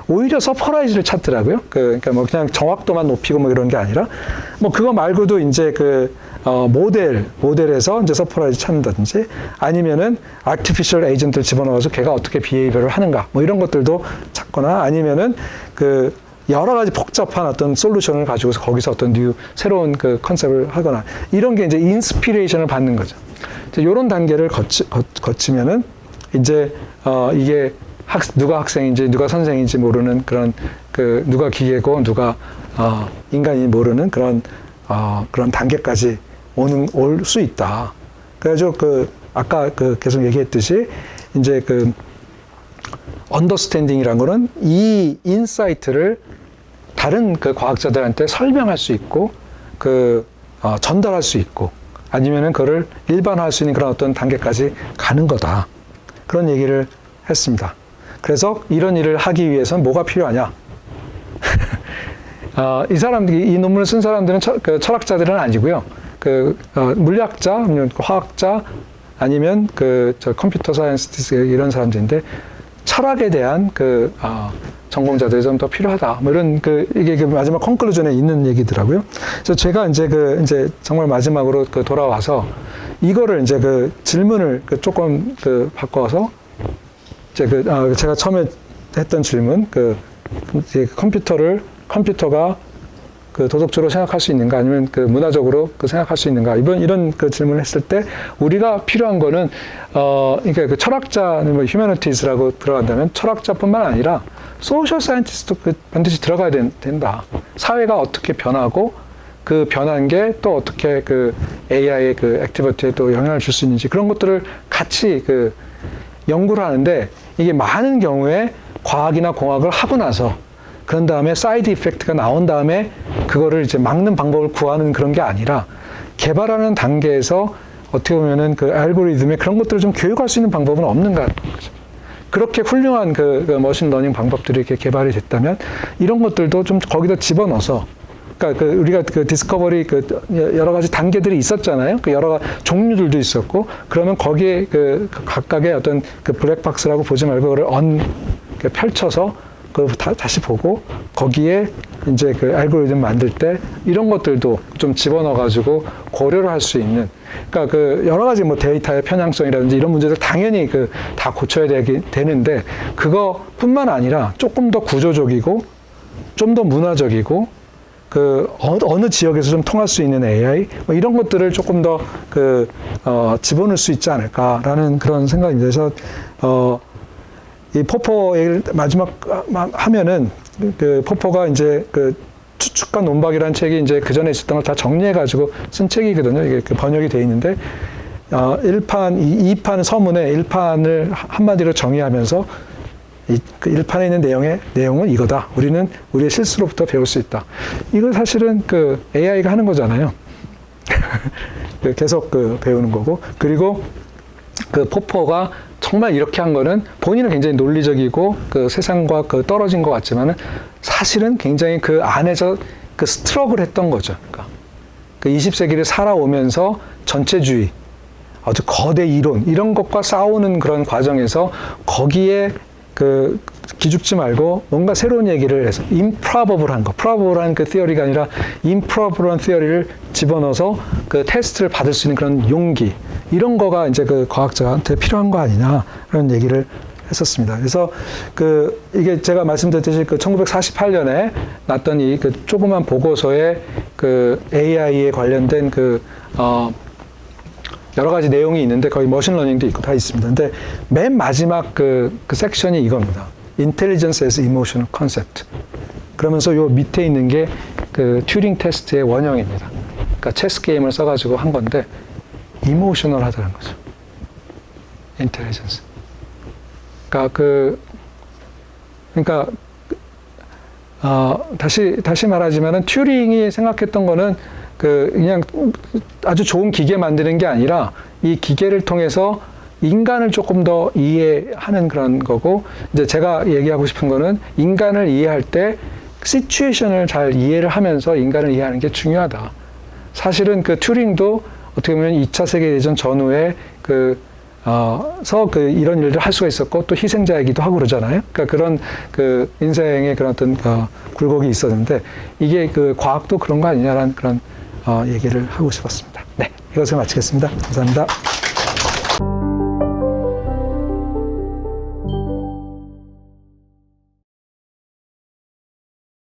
오히려 서프라이즈를 찾더라고요. 그러니까 뭐 그냥 정확도만 높이고 뭐 이런 게 아니라, 뭐 그거 말고도 이제 모델에서 이제 서프라이즈 찾는다든지, 아니면은 아티피셜 에이전트를 집어넣어서 걔가 어떻게 비헤이비어를 하는가, 뭐 이런 것들도 찾거나, 아니면은 여러 가지 복잡한 어떤 솔루션을 가지고서 거기서 어떤 새로운 컨셉을 하거나, 이런 게 이제 인스피레이션을 받는 거죠. 이런 단계를 거치면은 이제 이게 누가 학생인지 누가 선생인지 모르는 그런 누가 기계고 누가 인간인지 모르는 그런 단계까지 올 수 있다. 그래가지고 아까 계속 얘기했듯이 이제 언더스탠딩이라는 거는 이 인사이트를 다른 과학자들한테 설명할 수 있고 전달할 수 있고, 아니면은 그걸 일반화할 수 있는 그런 어떤 단계까지 가는 거다. 그런 얘기를 했습니다. 그래서 이런 일을 하기 위해서는 뭐가 필요하냐? 이 논문을 쓴 사람들은 철학자들은 아니고요. 물리학자, 화학자, 아니면 컴퓨터 사이언티스트 이런 사람들인데, 철학에 대한 전공자들이 좀 더 필요하다. 뭐 이런 이게 마지막 컨클루전에 있는 얘기더라고요. 그래서 제가 이제 정말 마지막으로 돌아와서 이거를 이제 질문을 조금 바꿔서 제가 처음에 했던 질문, 컴퓨터가 도덕적으로 생각할 수 있는가, 아니면 문화적으로 생각할 수 있는가, 이런 질문을 했을 때 우리가 필요한 거는 그러니까 철학자는 뭐 휴머니티즈라고 들어간다면 철학자뿐만 아니라 소셜 사이언티스트도 반드시 들어가야 된다. 사회가 어떻게 변하고 그 변한 게 또 어떻게 AI의 액티비티에 또 영향을 줄 수 있는지, 그런 것들을 같이 연구를 하는데 이게 많은 경우에 과학이나 공학을 하고 나서 그런 다음에 사이드 이펙트가 나온 다음에 그거를 이제 막는 방법을 구하는 그런 게 아니라 개발하는 단계에서 어떻게 보면은 그 알고리즘에 그런 것들을 좀 교육할 수 있는 방법은 없는가 하는 거죠. 그렇게 훌륭한 그 머신러닝 방법들이 이렇게 개발이 됐다면 이런 것들도 좀 거기다 집어넣어서 그러니까 그 우리가 그 디스커버리 그 여러 가지 단계들이 있었잖아요. 그 여러 종류들도 있었고 그러면 거기에 그 각각의 어떤 그 블랙박스라고 보지 말고 그걸 펼쳐서 그걸 다시 보고 거기에 이제 그 알고리즘 만들 때 이런 것들도 좀 집어넣어 가지고 고려를 할 수 있는 그러니까 그 여러 가지 뭐 데이터의 편향성이라든지 이런 문제들 당연히 그 다 고쳐야 되는데 그거뿐만 아니라 조금 더 구조적이고 좀 더 문화적이고 그 어느 지역에서 좀 통할 수 있는 AI 뭐 이런 것들을 조금 더 집어넣을 수 있지 않을까라는 그런 생각입니다. 그래서 이 포퍼의 마지막 하면은 그 포퍼가 이제 그 추측과 논박이라는 책이 이제 그 전에 있었던 걸 다 정리해가지고 쓴 책이거든요. 이게 그 번역이 돼 있는데 2판 서문에 1판을 한마디로 정의하면서 그 1판에 있는 내용은 이거다. 우리는 우리의 실수로부터 배울 수 있다. 이거 사실은 그 AI가 하는 거잖아요. 계속 그 배우는 거고 그리고 그 포퍼가 정말 이렇게 한 거는 본인은 굉장히 논리적이고 그 세상과 그 떨어진 것 같지만은 사실은 굉장히 그 안에서 그 스트럭을 했던 거죠. 그러니까 그 20세기를 살아오면서 전체주의, 아주 거대 이론 이런 것과 싸우는 그런 과정에서 거기에 그 기죽지 말고 뭔가 새로운 얘기를 해서 improbable한 거, probable한 그 theory가 아니라 improbable한 theory를 집어넣어서 그 테스트를 받을 수 있는 그런 용기 이런 거가 이제 그 과학자한테 필요한 거 아니냐 그런 얘기를 했었습니다. 그래서 그 이게 제가 말씀드렸듯이 그 1948년에 났던 이 그 조그만 보고서에 그 AI에 관련된 그 여러 가지 내용이 있는데 거기 머신러닝도 있고 다 있습니다. 근데 맨 마지막 그 섹션이 이겁니다. Intelligence as Emotional Concept. 그러면서 요 밑에 있는 게 그 튜링 테스트의 원형입니다. 그러니까 체스 게임을 써가지고 한 건데 이모셔널 하다는 거죠. 인텔리전스. 그러니까 다시 말하지만은 튜링이 생각했던 거는 그냥 아주 좋은 기계 만드는 게 아니라 이 기계를 통해서 인간을 조금 더 이해하는 그런 거고 이제 제가 얘기하고 싶은 거는 인간을 이해할 때 시츄에이션을 잘 이해를 하면서 인간을 이해하는 게 중요하다. 사실은 그 튜링도 어떻게 보면 2차 세계대전 전후에 이런 일들을 할 수가 있었고 또 희생자이기도 하고 그러잖아요. 그러니까 그런 그 인생의 그런 어떤 굴곡이 있었는데 이게 그 과학도 그런 거 아니냐라는 그런 얘기를 하고 싶었습니다. 네, 이것을 마치겠습니다. 감사합니다.